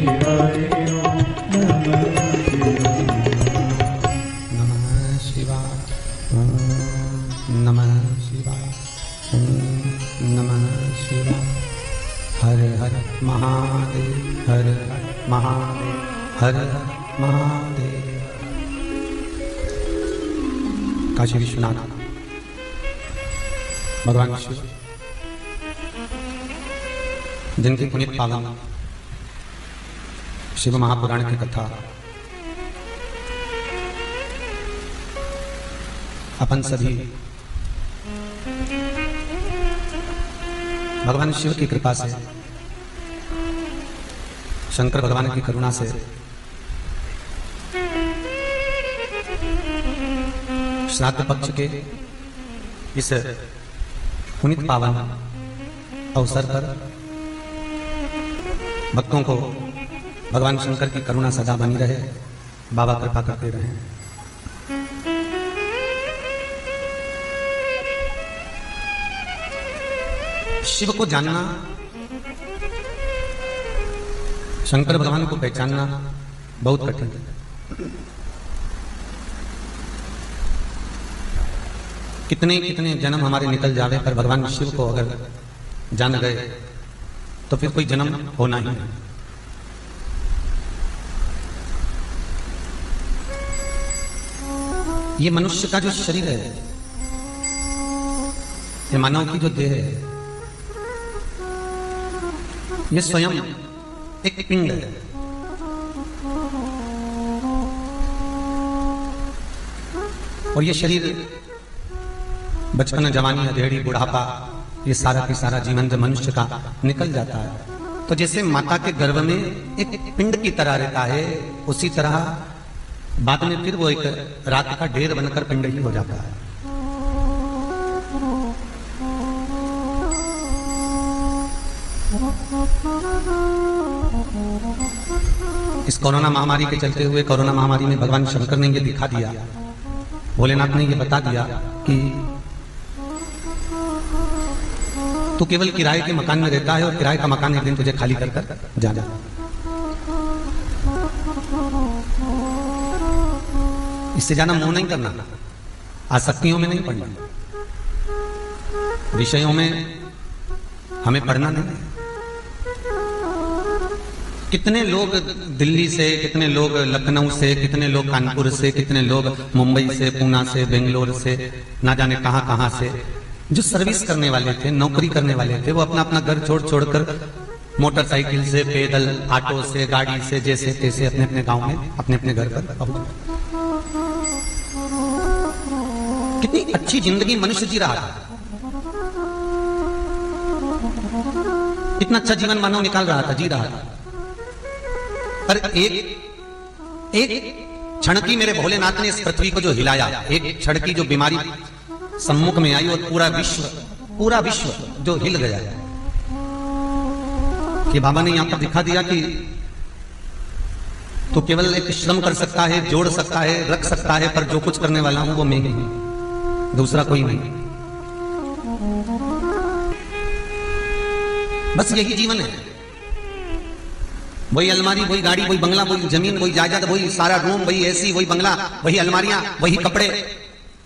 शिवाय नमः शिवाय नमः शिवाय नमः शिवाय हर हर महादेव हर हर महादेव हर हर महादेव। काशी विश्वनाथ भगवान शिव जिनकी पुनीत पावन शिव महापुराण की कथा अपन सभी भगवान शिव की कृपा से, शंकर भगवान की करुणा से श्राद्ध पक्ष के इस पुनीत पावन अवसर पर भक्तों को भगवान शंकर की करुणा सदा बनी रहे, बाबा कृपा करते रहे। शिव को जानना, शंकर भगवान को पहचानना बहुत कठिन है। कितने कितने जन्म हमारे निकल जावे पर भगवान शिव को अगर जान गए तो फिर कोई जन्म होना ही नहीं। ये मनुष्य का जो शरीर है, ये मानव की जो देह है, ये स्वयं एक पिंड है। और ये शरीर बचपन, जवानी, अधेड़ी, बुढ़ापा, ये सारा की सारा जीवन जब मनुष्य का निकल जाता है तो जैसे माता के गर्भ में एक पिंड की तरह रहता है, उसी तरह बाद में फिर वो एक रात का ढेर बनकर पिंड ही हो जाता है। इस कोरोना महामारी के चलते हुए, कोरोना महामारी में भगवान शंकर ने ये दिखा दिया, भोलेनाथ ने ये बता दिया कि तू केवल किराए के मकान में रहता है और किराए का मकान एक दिन तुझे खाली कर कर जाना। इससे ज्यादा मोह नहीं करना, आसक्तियों में नहीं पड़ना, विषयों में हमें पढ़ना नहीं। कितने लोग दिल्ली से, कितने लोग लखनऊ से, कितने लोग कानपुर से, कितने लोग मुंबई से, पूना से, बेंगलोर से, ना जाने कहां कहां से जो सर्विस करने वाले थे, नौकरी करने वाले थे, वो अपना अपना घर छोड़ छोड़कर मोटरसाइकिल से, पैदल, ऑटो से, गाड़ी से, जैसे तैसे अपने अपने गांव में, अपने अपने घर पर पहुंचे। कितनी अच्छी जिंदगी मनुष्य जी रहा था, कितना अच्छा जीवन मानव निकाल रहा था, जी रहा था। पर एक क्षण की मेरे भोलेनाथ ने इस पृथ्वी को जो हिलाया, एक क्षण की जो बीमारी सम्मुख में आई और पूरा विश्व जो हिल गया, कि बाबा ने यहां पर दिखा दिया कि तो केवल एक श्रम कर सकता है, जोड़ सकता है, रख सकता है, पर जो कुछ करने वाला हूं वो मैं ही, दूसरा कोई नहीं। बस यही जीवन है। वही अलमारी, वही गाड़ी, वही बंगला, वही जमीन, वही जायदाद, वही सारा रूम, वही एसी, वही बंगला, वही अलमारियां, वही कपड़े,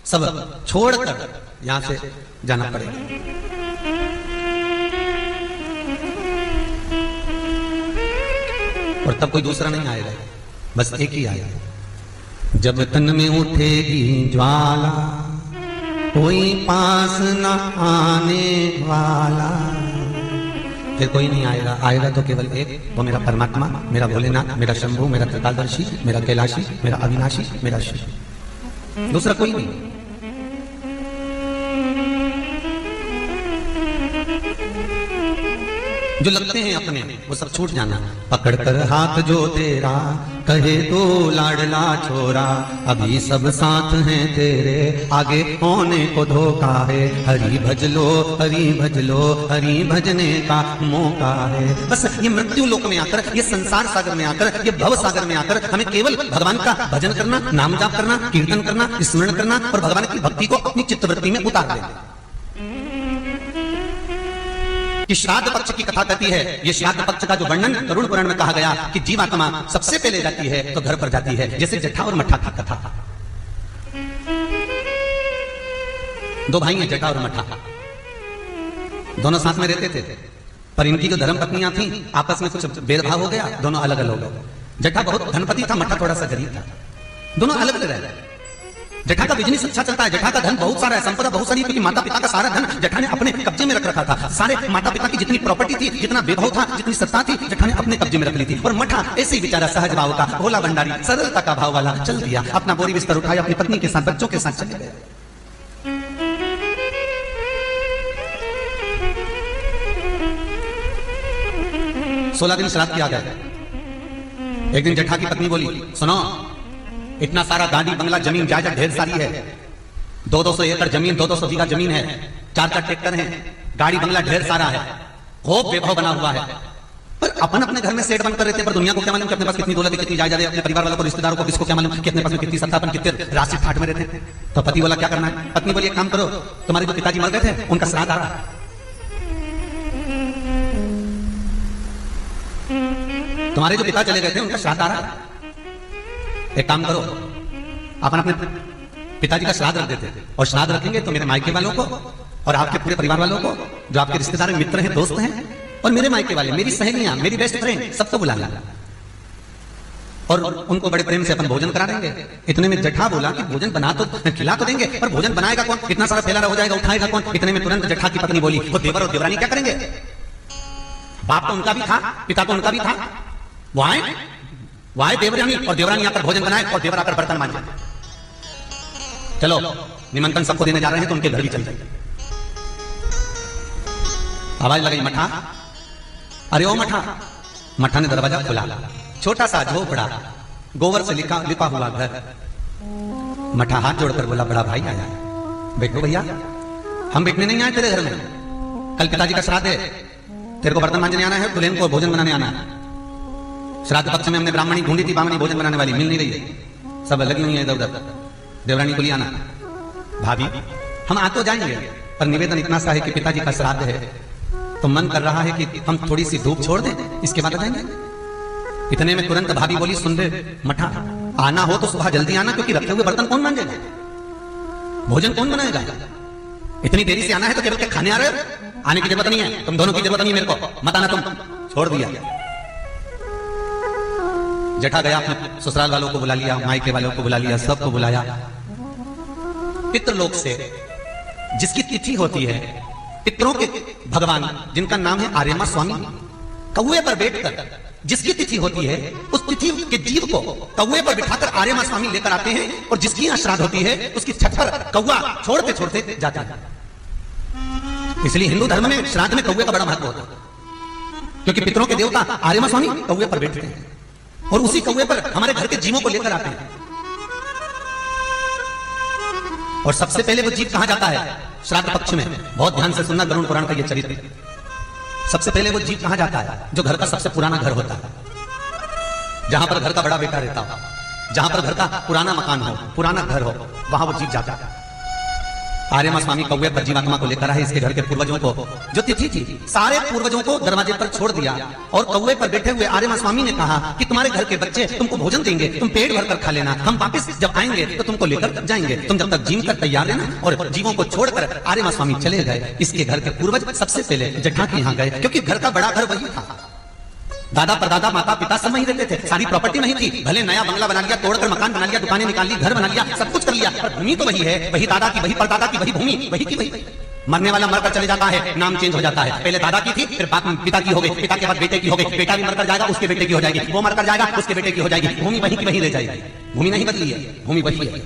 सब छोड़कर यहां से जाना पड़ेगा। और तब कोई दूसरा नहीं आएगा, बस एक ही आएगा। जब तन में उठेगी ज्वाला, कोई पास न आने वाला, फिर कोई नहीं आएगा। आएगा तो केवल एक, वो मेरा परमात्मा, मेरा भोलेनाथ, मेरा शंभू, मेरा त्रिकालदर्शी, मेरा कैलाशी, मेरा अविनाशी, मेरा शिव, दूसरा कोई नहीं। जो लगते हैं अपने, वो सब छूट जाना। पकड़ कर हाथ जो तेरा, कहे तो लाडला छोरा, अभी सब साथ हैं तेरे, आगे होने को धोखा है। हरि भज लो, हरि भज लो, हरि भजने का मौका है। बस ये मृत्यु लोक में आकर, ये संसार सागर में आकर, ये भव सागर में आकर हमें केवल भगवान का भजन करना, नाम जाप करना, कीर्तन करना, स्मरण करना और भगवान की भक्ति को अपनी चित्तवृत्ति में उतार देना। कि श्राद्ध पक्ष की कथा कहती है। ये श्राद्ध पक्ष का जो वर्णन गरुड़ पुराण में कहा गया कि जीवात्मा सबसे पहले जाती है तो घर पर जाती है, जैसे जट्ठा और मट्ठा की कथा। दो भाई हैं जट्ठा और मट्ठा, दोनों साथ में रहते थे, पर इनकी जो धर्म पत्नियां थी आपस में कुछ भेदभाव हो गया, दोनों अलग अलग हो गए। जट्ठा बहुत धनपति था, मट्ठा थोड़ा सा गरीब था, दोनों अलग अलग रह गए। जट्ठा का बिजनेस अच्छा चलता है, जट्ठा का धन बहुत सारा है, संपदा बहुत सारी, क्योंकि माता पिता का सारा धन जट्ठा ने अपने कब्जे में रख रखा था। सारे माता पिता की जितनी प्रॉपर्टी थी, जितना वैभव था, जितनी सत्ता थी, जट्ठा ने अपने कब्जे में रख ली थी। और मट्ठा ऐसे ही बेचारा सहज भाव का, भोला भंडारी, सरलता का भाव वाला चल दिया, अपना बोरी बिस्तर उठाया, अपनी पत्नी के साथ, बच्चों के साथ चले गए। 16 दिन श्राद्ध किया गया। एक दिन जट्ठा की पत्नी बोली, सुनो, इतना सारा गाड़ी बंगला जमीन जायदाद ढेर सारी है, 200 एकड़ जमीन, 200 बीघा जमीन है, 4 ट्रैक्टर हैं, गाड़ी बंगला ढेर सारा है, खूब वैभव बना हुआ है, पर अपन अपने घर में सेट बंद कर रहे थे, पर दुनिया को क्या मालूम कि अपने पास कितनी दौलत है, कितनी जायदाद है, अपने परिवार वालों को, रिश्तेदारों को किसको क्या मालूम कि अपने पास में कितनी सत्ता, अपन कितने राशि ठाट में रहते हैं। तो पति बोला क्या करना है? पत्नी बोली एक काम करो, तुम्हारे जो पिताजी मर गए थे उनका श्राद्ध आ रहा है, तुम्हारे जो पिता चले गए थे उनका श्राद्ध आ रहा है, एक काम करो, अपन अपने पिताजी का श्राद्ध रख देते, और श्राद्ध रखेंगे तो मेरे मायके वालों को और आपके पूरे परिवार वालों को, जो आपके रिश्तेदार मित्र हैं, दोस्त हैं, और मेरे मायके वाले, मेरी सहेलियां, मेरी बेस्ट फ्रेंड, सबको बुला लेंगे और उनको बड़े प्रेम से अपन भोजन करा देंगे। इतने में जट्ठा बोला कि भोजन बना तो खिला तो देंगे, पर भोजन बनाएगा कौन? इतना सारा फैला हो जाएगा, उठाएगा कौन? इतने में तुरंत जट्ठा की पत्नी बोली, वो देवर और देवरानी क्या करेंगे? बाप तो उनका भी था, पिता तो उनका भी था, वो आए देवरानी, और देवरानी आकर भोजन बनाए और देवर आकर बर्तन मांजे। चलो निमंत्रण सबको देने जा रहे हैं तो उनके घर भी चल जाए। आवाज लगाई, मठा, अरे ओ मठा। मठा ने दरवाजा खोला, छोटा सा झोपड़ा, गोबर से लिपा हुआ घर। मठा हाथ जोड़कर बोला, बड़ा भाई आया, बैठो भैया, हम बैठने नहीं आए तेरे घर में, कल पिताजी का श्राद्ध है, तेरे को बर्तन मांजने आना है, दुल्हन को भोजन बनाने आना है। श्राद्ध पक्ष में हमने ब्राह्मणी ढूंढी थी, ब्राह्मणी भोजन बनाने वाली मिल नहीं रही है, सब लगी हुई है इधर उधर। देवरानी बोली आना। भाभी हम आ तो जाएंगे, पर निवेदन इतना सा है कि पिताजी का श्राद्ध है, तो मन कर रहा है कि हम थोड़ी सी धूप छोड़ दें, इसके बाद जाएंगे। इतने में तुरंत भाभी बोली, सुन रे मठा, आना हो तो सुबह जल्दी आना, क्योंकि रखे हुए बर्तन कौन मांजेगा, भोजन कौन बनाएगा? इतनी देरी से आना है तो केवल खाने आ रहे हो, आने की जरूरत नहीं है, तुम दोनों की जरूरत नहीं है, मेरे को मत आना, तुम छोड़ दिया। जट्ठा गया, अपने ससुराल वालों को बुला लिया, मायके वालों को बुला लिया, सबको बुलाया। पितृलोक से जिसकी तिथि होती है, पितरों के भगवान जिनका नाम है आर्यमा स्वामी, कौवे पर बैठकर जिसकी तिथि होती है, उस तिथि के जीव को कौवे पर बिठाकर आर्यमा स्वामी लेकर आते हैं, और जिसकी यहाँ श्राद्ध होती है उसकी छत पर कौवा छोड़ते छोड़ते जाता है। इसलिए हिंदू धर्म में श्राद्ध में कौवे का बड़ा महत्व होता है, क्योंकि पितरों के देवता आर्यमा स्वामी कौवे पर बैठते हैं, और उसी कौवे पर हमारे घर के जीवों को लेकर आते हैं। और सबसे पहले वो जीव कहां जाता है श्राद्ध पक्ष में? बहुत ध्यान से सुनना गरुड़ पुराण का ये चरित्र। सबसे पहले वो जीव कहां जाता है? जो घर का सबसे पुराना घर होता है, जहां पर घर का बड़ा बेटा रहता हो, जहां पर घर का पुराना मकान हो, पुराना घर हो, वहां वो जीव जाता है। आर्यमा स्वामी कौवे पर जीवात्मा को लेकर आए। इसके घर के पूर्वजों को जो तिथि थी, सारे पूर्वजों को दरवाजे पर छोड़ दिया, और कौवे पर बैठे हुए आर्यमा स्वामी ने कहा कि तुम्हारे घर के बच्चे तुमको भोजन देंगे, तुम पेट भर कर खा लेना, हम वापस जब आएंगे तो तुमको लेकर जाएंगे, तुम जब तक जीव कर तैयार रहना। और जीवों को छोड़कर आर्यमा स्वामी चले गए। इसके घर के पूर्वज सबसे पहले जट्ठा के यहाँ गए, क्योंकि घर का बड़ा घर वही था, दादा परदादा माता पिता सब वहीं रहते थे, सारी प्रॉपर्टी नहीं थी। भले नया बंगला बना लिया, तोड़कर मकान बना लिया, दुकानें निकाल ली, घर बना लिया, सब कुछ कर लिया, पर भूमि तो वही है, वही दादा की, वही परदादा की, वही भूमि, वही की वही। मरने वाला मरकर चले जाता है, नाम चेंज हो जाता है, पहले दादा की थी, फिर पिता की हो गई, पिता के बाद बेटे की हो गई, बेटा भी मरकर जाएगा, उसके बेटे की हो जाएगी, वो मरकर जाएगा, उसके बेटे की हो जाएगी, भूमि वही की वही रह जाएगी। भूमि नहीं बदली है, भूमि वही है,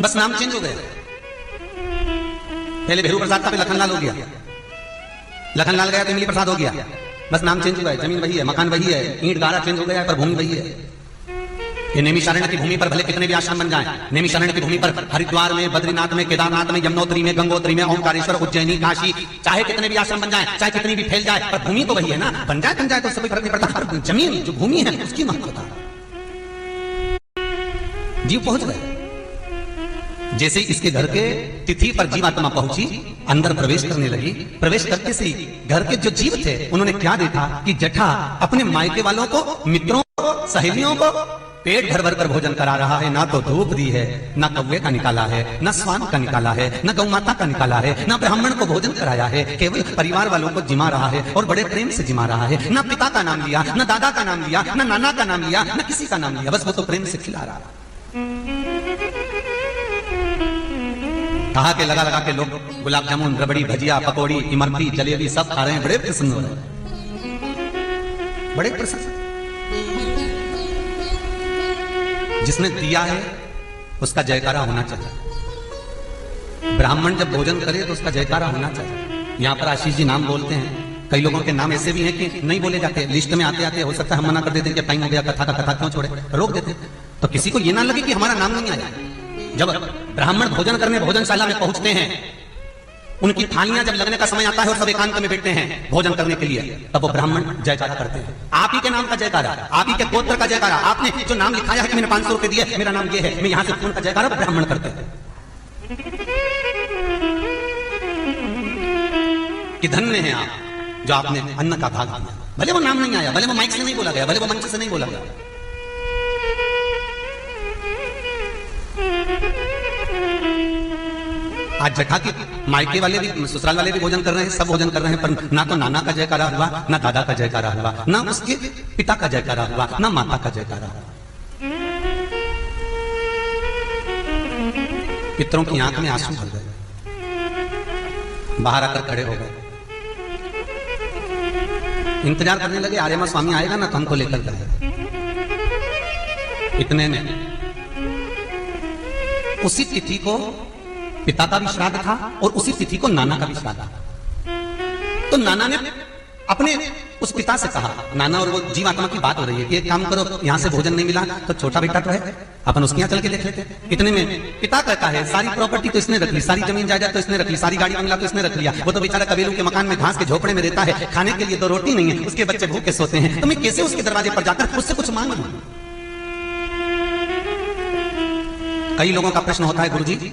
बस नाम चेंज हो गया। पहले भेरू प्रसाद था, फिर लखनलाल हो गया, लखनलाल गया तो इमली प्रसाद हो गया, बस नाम चेंज हुआ है, जमीन वही है, मकान वही है, ईंट गारा चेंज हो गया है, पर भूमि वही है। ये नैमिषारण्य की भूमि पर भले कितने भी आश्रम बन जाएं, नैमिषारण्य की भूमि पर हरिद्वार में, बद्रीनाथ में, केदारनाथ में, यमुनोत्री में, गंगोत्री में, ओमकारेश्वर, उज्जैनी, काशी, चाहे कितने भी आश्रम बन जाएं, चाहे कितनी भी फैल जाए, पर भूमि तो वही है ना। बन जाए तो सभी फर्क नहीं पड़ता, पर जमीन जो भूमि है उसकी महत्वता। जीव पहुंच गए, जैसे इसके घर के तिथि पर जीवात्मा पहुंची, अंदर प्रवेश करने लगी। प्रवेश करते से घर के जो जीव थे उन्होंने क्या देखा कि जटा अपने मायके वालों को, मित्रों को, सहेलियों को पेट भर भर कर भोजन करा रहा है। ना तो धूप दी है, ना कौवे का निकाला है, ना स्वान का निकाला है, ना गौ माता का निकाला है, ना ब्राह्मण को भोजन कराया है। केवल परिवार वालों को जिमा रहा है और बड़े प्रेम से जिमा रहा है। ना पिता का नाम लिया, ना दादा का नाम लिया, ना नाना का नाम लिया, ना किसी का नाम लिया, बस वो तो प्रेम से खिला रहा है। कहा के लगा लगा के लोग गुलाब जामुन, रबड़ी, भजिया, पकौड़ी, इमरती, जलेबी सब खा रहे हैं, बड़े प्रसन्न हो रहे हैं, बड़े प्रसन्न। जिसने दिया है उसका जयकारा होना चाहिए। ब्राह्मण जब भोजन करे तो उसका जयकारा होना चाहिए। यहां पर आशीष जी नाम बोलते हैं, कई लोगों के नाम ऐसे भी हैं कि नहीं बोले जाते, लिस्ट में आते आते हो सकता है हम मना कर देते हैं कि टाइम हो गया, कथा का कथा क्यों छोड़े, रोक देते। तो किसी को यह ना लगे कि हमारा नाम नहीं आया। जब ब्राह्मण भोजन करने भोजनशाला में पहुंचते हैं, उनकी थालियां जब लगने का समय आता है और सब एकांत में बैठते हैं भोजन करने के लिए, तब वो ब्राह्मण जयकारा करते हैं। आप ही के नाम का जयकारा, आप ही के गोत्र का जयकारा, आपने जो नाम लिखाया है कि मैंने 500 रुपए दिए, मेरा नाम ये है, मैं यहां से फोन का जयकारा ब्राह्मण करते हैं कि धन्य है आप जो आपने अन्न का भाग दिया। भले वो नाम नहीं आया, भले वो माइक से नहीं बोला गया, भले वो मंच से नहीं बोला गया। आज जटा के मायके वाले भी, ससुराल वाले भी भोजन कर रहे हैं, सब भोजन कर रहे हैं, पर ना तो नाना का जयकारा हुआ, ना दादा का जयकारा हुआ, ना उसके पिता का जयकारा हुआ, ना माता का जयकारा हुआ। पितरों की आंख में आंसू भर गए, बाहर आकर खड़े हो गए, इंतजार करने लगे आर्यमा स्वामी आएगा ना तो हमको लेकर गए। इतने में उसी तिथि को पिता का भी श्राद्ध था और उसी तिथि को नाना का भी श्राद्ध था। तो नाना ने अपने उस पिता से कहा, नाना और वो जीवात्मा की बात हो रही है कि एक काम करो, यहां से भोजन नहीं मिला तो छोटा बेटा तो है, अपन उसके यहां चल के देख लेते। इतने में पिता कहता है सारी प्रॉपर्टी तो इसने रख ली, सारी जमीन जायदाद तो इसने रख ली, सारी गाड़ी बंगला तो इसने रख लिया, वो तो बेचारा कबीलों के मकान में घास के झोपड़े में रहता है, खाने के लिए तो रोटी नहीं है, उसके बच्चे भूखे सोते हैं, तो मैं कैसे उसके दरवाजे पर जाकर उससे कुछ मांग लूं। कई लोगों का प्रश्न होता है, गुरुजी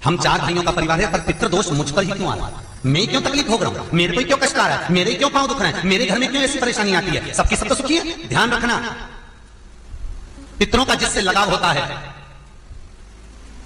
हम 4 भाइयों का परिवार है, पर पितृदोष मुझ पर ही क्यों आ रहा है, मैं क्यों तकलीफ हो रहा हूं, मेरे को क्यों कष्ट आ रहा है, मेरे क्यों पांव दुख रहे हैं, मेरे घर में क्यों ऐसी परेशानी आती है, सबकी सब तो सुखी है। ध्यान रखना, पितरों का जिससे लगाव होता है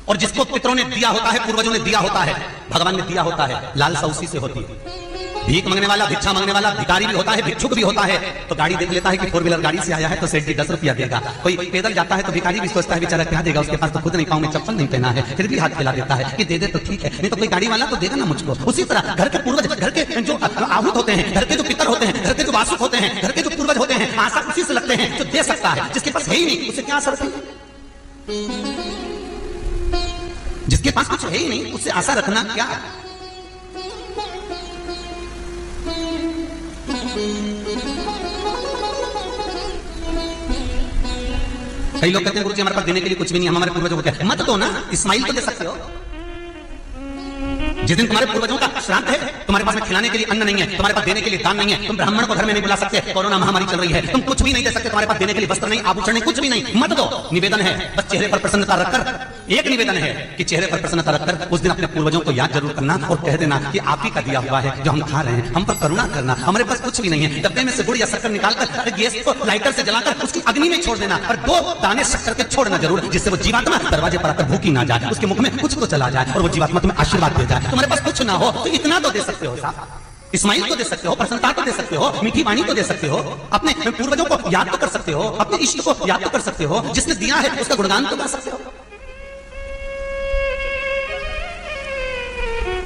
और जिसको पितरों ने दिया होता है, पूर्वजों ने दिया होता है, भगवान ने दिया होता है, लालसा उसी से होती है। भीख मांगने वाला, भिक्षा मांगने वाला भिखारी भी होता है, भिक्षुक भी होता है। तो गाड़ी देख लेता है कि 4 व्हीलर गाड़ी से आया है तो सेठ जी 10 रुपया देगा। कोई पैदल जाता है तो भिखारी भी सोचता है बेचारा क्या देगा, उसके पास तो खुद नहीं, पाँव में चप्पल नहीं पहना है, फिर भी हाथ फैला देता है कि दे दे तो ठीक है, नहीं तो कोई गाड़ी वाला तो देगा ना मुझको। उसी तरह घर के पूर्वज, घर के जो आहूत होते हैं, घर के जो पितर होते हैं, घर के जो वासुक होते हैं, घर के जो पूर्वज होते हैं, आशा उसी से लगते हैं जो दे सकता है। जिसके पास है ही नहीं उसे क्या आशा रखनी, जिसके पास कुछ है ही नहीं उससे आशा रखना क्या। कई लोग कहते हैं गुरुजी हमारे पास देने के लिए कुछ भी नहीं, हम हमारे पूर्वजों को क्या, मत दो ना, इस्माइल तो दे सकते हो। जिस दिन तुम्हारे पूर्वजों का श्राद्ध है, तुम्हारे पास में खिलाने के लिए अन्न नहीं है, तुम्हारे पास देने के लिए दान नहीं है, तुम ब्राह्मण को घर में नहीं बुला सकते, कोरोना महामारी चल रही है, तुम कुछ भी नहीं दे सकते, तुम्हारे पास देने के लिए वस्त्र नहीं, आभूषण नहीं, कुछ भी नहीं, मत दो। निवेदन है बस चेहरे पर प्रसन्नता रखकर, एक निवेदन है कि चेहरे पर प्रसन्नता रखकर उस दिन अपने पूर्वजों को याद जरूर करना और कह देना कि आप ही का दिया हुआ है जो हम खा रहे हैं, हम पर करुणा करना, हमारे पास कुछ भी नहीं है। डब्बे में से गुड़ या शक्कर निकालकर गैस को लाइटर से जलाकर उसकी अग्नि में छोड़ देना और 2 दाने शक्कर के छोड़ना जरूर, जिससे वो जीवात्मा दरवाजे पर आकर भूखी ना जाए, उसके मुख में कुछ तो चला जाए और वो जीवात्मा तुम्हें आशीर्वाद दे जाए। तुम्हारे पास कुछ ना हो तो इतना तो दे सकते हो साहब, इस्माइल तो दे सकते हो, प्रसन्नता तो दे सकते हो, मीठी वाणी तो दे सकते हो, अपने पूर्वजों को याद तो कर सकते हो, अपने इष्ट को याद तो कर सकते हो, जिसने दिया है उसका गुणगान तो कर सकते हो।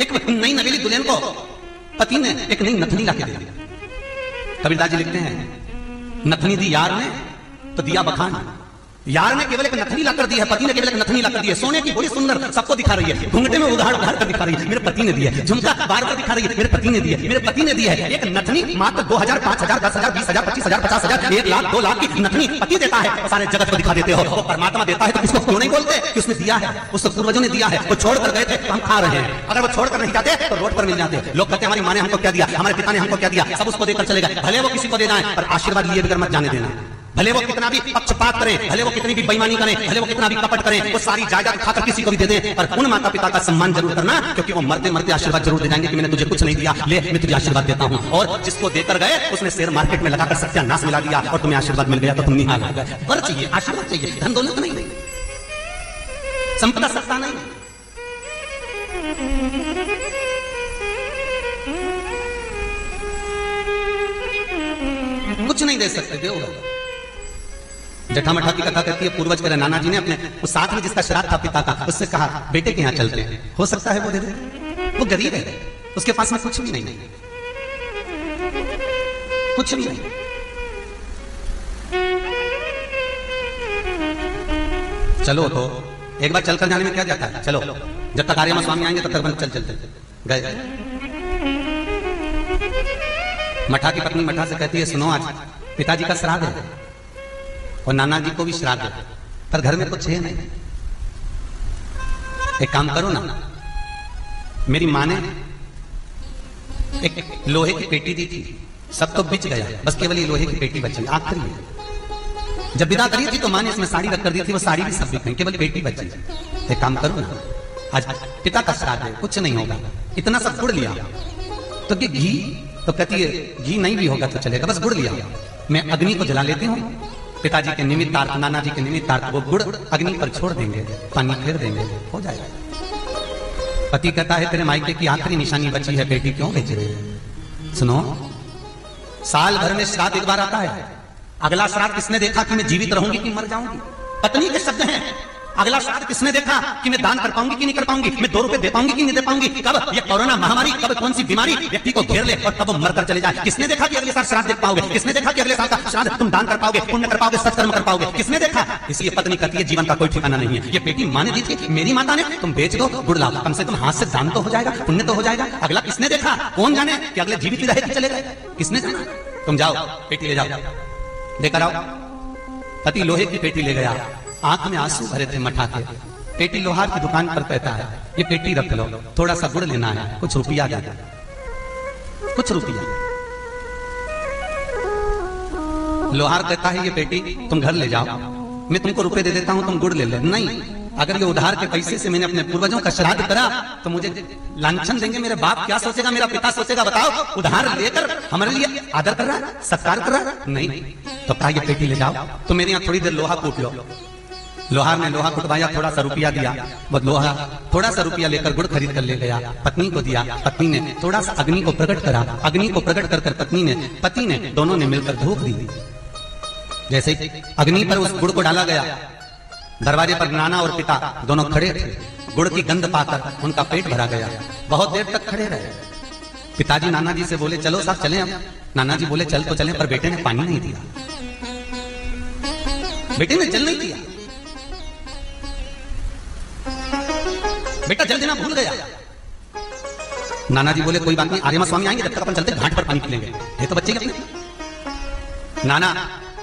एक नई नवेली दुल्हन को पति ने एक नई नथनी लाके दे दी। कबीरदास जी लिखते हैं नथनी दी यार ने तो दिया बखान, यार ने केवल एक नथनी लाकर दी है, पति ने केवल एक नथनी लाकर दी है, सोने की बड़ी सुंदर, सबको दिखा रही है, घूंघटे में उघाड़ उघाड़ कर दिखा रही है, मेरे पति ने दी है, झुमका बार बार दिखा रही है, मेरे पति ने दी है, मेरे पति ने दी है। एक नथनी मात्र 2000, 5000, 10,000, 20,000, 25,000, 50,000, 1 लाख, 2 लाख की नथनी पति देता है, सारे जगत को दिखा देते हो। वो परमात्मा देता है तो किसको क्यों नहीं बोलते कि उसने दिया है, उसको पूर्वजों ने दिया है, वो छोड़ कर गए थे तो हम खा रहे हैं। अगर वो छोड़ कर नहीं जाते तो रोड पर मिल जाते। लोग कहते हैं हमारी माँ ने हमको क्या दिया, हमारे पिता ने हमको क्या दिया, सब उसको देकर चले गए, भले वो किसी को दे जाए पर आशीर्वाद लिए बगैर मत जाने देना। भले वो कितना भी पक्षपात करें, भले वो कितनी भी बेईमानी करें, भले वो कितना भी कपट करें, वो सारी जायदाद उठाकर किसी को भी दे दें, पर उन माता पिता का सम्मान जरूर करना, क्योंकि वो मरते मरते आशीर्वाद जरूर दे जाएंगे कि मैंने तुझे कुछ नहीं दिया, ले मैं तुझे आशीर्वाद देता हूं। और जिसको देकर गए उसने शेयर मार्केट में लगाकर सत्यानाश मिला दिया और तुम्हें आशीर्वाद मिल गया तो तुम निहाल हो गए। वर चाहिए, आशीर्वाद चाहिए, धन दौलत नहीं, संपदा सत्ता नहीं। कुछ नहीं दे सकते, देवगा। जटामठा की कथा कहती है, पूर्वज करे नाना जी ने अपने उस साथ में जिसका श्राद्ध था पिता का, उससे कहा बेटे के यहां चलते हैं, हो सकता है वो दे दे। वो गरीब है, उसके पास में कुछ भी नहीं, कुछ भी नहीं। चलो तो एक बार चलकर जाने में क्या जाता है, चलो जब तक आर्यमा स्वामी आएंगे तब तक चल चलते गए। मठा की पत्नी मठा से कहती है, सुनो आज पिताजी का श्राद्ध है और नाना जी को भी श्राद्ध है, पर घर में कुछ है नहीं। एक काम करो ना, मेरी माँ ने एक लोहे की पेटी दी थी, सब तो बिच गया, बस केवल ये लोहे की पेटी बची, आखिरी है। जब विदा करी थी तो माँ ने इसमें साड़ी रख कर दी थी, वो साड़ी भी सब बिक गई, केवल पेटी बची। एक काम करो ना, आज पिता का श्राद्ध है, कुछ नहीं होगा, इतना सब गुड़ लिया तो कि घी, तो कहती है घी नहीं भी होगा तो चलेगा, बस गुड़ लिया, मैं अग्नि को जला लेती हूँ, पिताजी के निमित्तार्थ, नाना जी के निमित्तार्थ वो गुड़ अग्नि पर छोड़ देंगे, पानी फेर देंगे, हो जाएगा। पति कहता है, तेरे मायके की आखिरी निशानी बची है, बेटी क्यों बेच रही है? सुनो, साल भर में श्राद्ध एक बार आता है, अगला श्राद्ध किसने देखा कि मैं जीवित रहूंगी कि मर जाऊंगी? पत्नी के शब्द हैं। अगला श्राद्ध किसने देखा कि मैं दान कर पाऊंगी कि नहीं कर पाऊंगी, मैं 2 रुपए दे पाऊंगी कि नहीं दे पाऊंगी, कब ये कोरोना महामारी, कब कौन सी बीमारी व्यक्ति को घेर ले और कब वो मरकर चले जाए? किसने देखा कि अगले साल श्राद्ध देख पाओगे? किसने देखा कि अगले साल का श्राद्ध तुम दान कर पाओगे, पुण्य कर पाओगे, सत्कर्म कर पाओगे? किसने देखा? इसलिए पत्नी कहती है, जीवन का कोई ठिकाना नहीं है। ये पेटी माँ ने दी थी, मेरी माता ने, तुम बेच दो, गुड़ लाओ, कम से कम हाथ से दान तो हो जाएगा, पुण्य तो हो जाएगा। अगला किसने देखा? कौन जाने कि अगले जीवित रहे कि चले गए? किसने जाना? तुम जाओ, पेटी ले जाओ, लेकर आओ। पति लोहे की पेटी ले गया, आंख में आंसू भरे थे मठा के। पेटी लोहार की दुकान पर कहता है, ये पेटी रख लो, थोड़ा सा गुड़ लेना है, कुछ रुपया दे दो, कुछ रुपया। लोहार कहता है, ये पेटी तुम घर ले जाओ, मैं तुमको रुपए दे देता हूं, तुम गुड़ ले लो। नहीं, अगर ये उधार के पैसे से मैंने अपने पूर्वजों का श्राद्ध करा तो मुझे लांछन देंगे, मेरे बाप क्या सोचेगा, मेरा पिता सोचेगा? बताओ, उधार लेकर हमारे लिए आदर कर रहा है, सत्कार कर रहा है? नहीं, तो कहा ये पेटी ले जाओ, तो मेरे यहाँ थोड़ी देर लोहा कूट लो। लोहार ने लोहा कुटवाया, थोड़ा सा रुपया दिया, वो लोहा थोड़ा सा रुपया लेकर गुड़ खरीद कर ले गया, पत्नी को दिया, पत्नी ने थोड़ा सा अग्नि को प्रकट करा, अग्नि को प्रकट कर पति ने दोनों ने मिलकर धूप दी। जैसे ही अग्नि पर उस गुड़ को डाला गया, दरवाजे पर नाना और पिता दोनों खड़े थे, गुड़ की गंध पाकर उनका पेट भरा गया, बहुत देर तक खड़े रहे। पिताजी नाना जी से बोले, चलो साहब चले। अब नाना जी बोले, चल तो चले, पर बेटे ने पानी नहीं दिया, बेटे ने जल नहीं दिया, बेटा जल देना भूल गया। नाना जी बोले, कोई बात नहीं, आर्यमा स्वामी आएंगे, जब तक अपन चलते घाट पर पानी पीलेंगे, ये तो बच्चे के अपने। नाना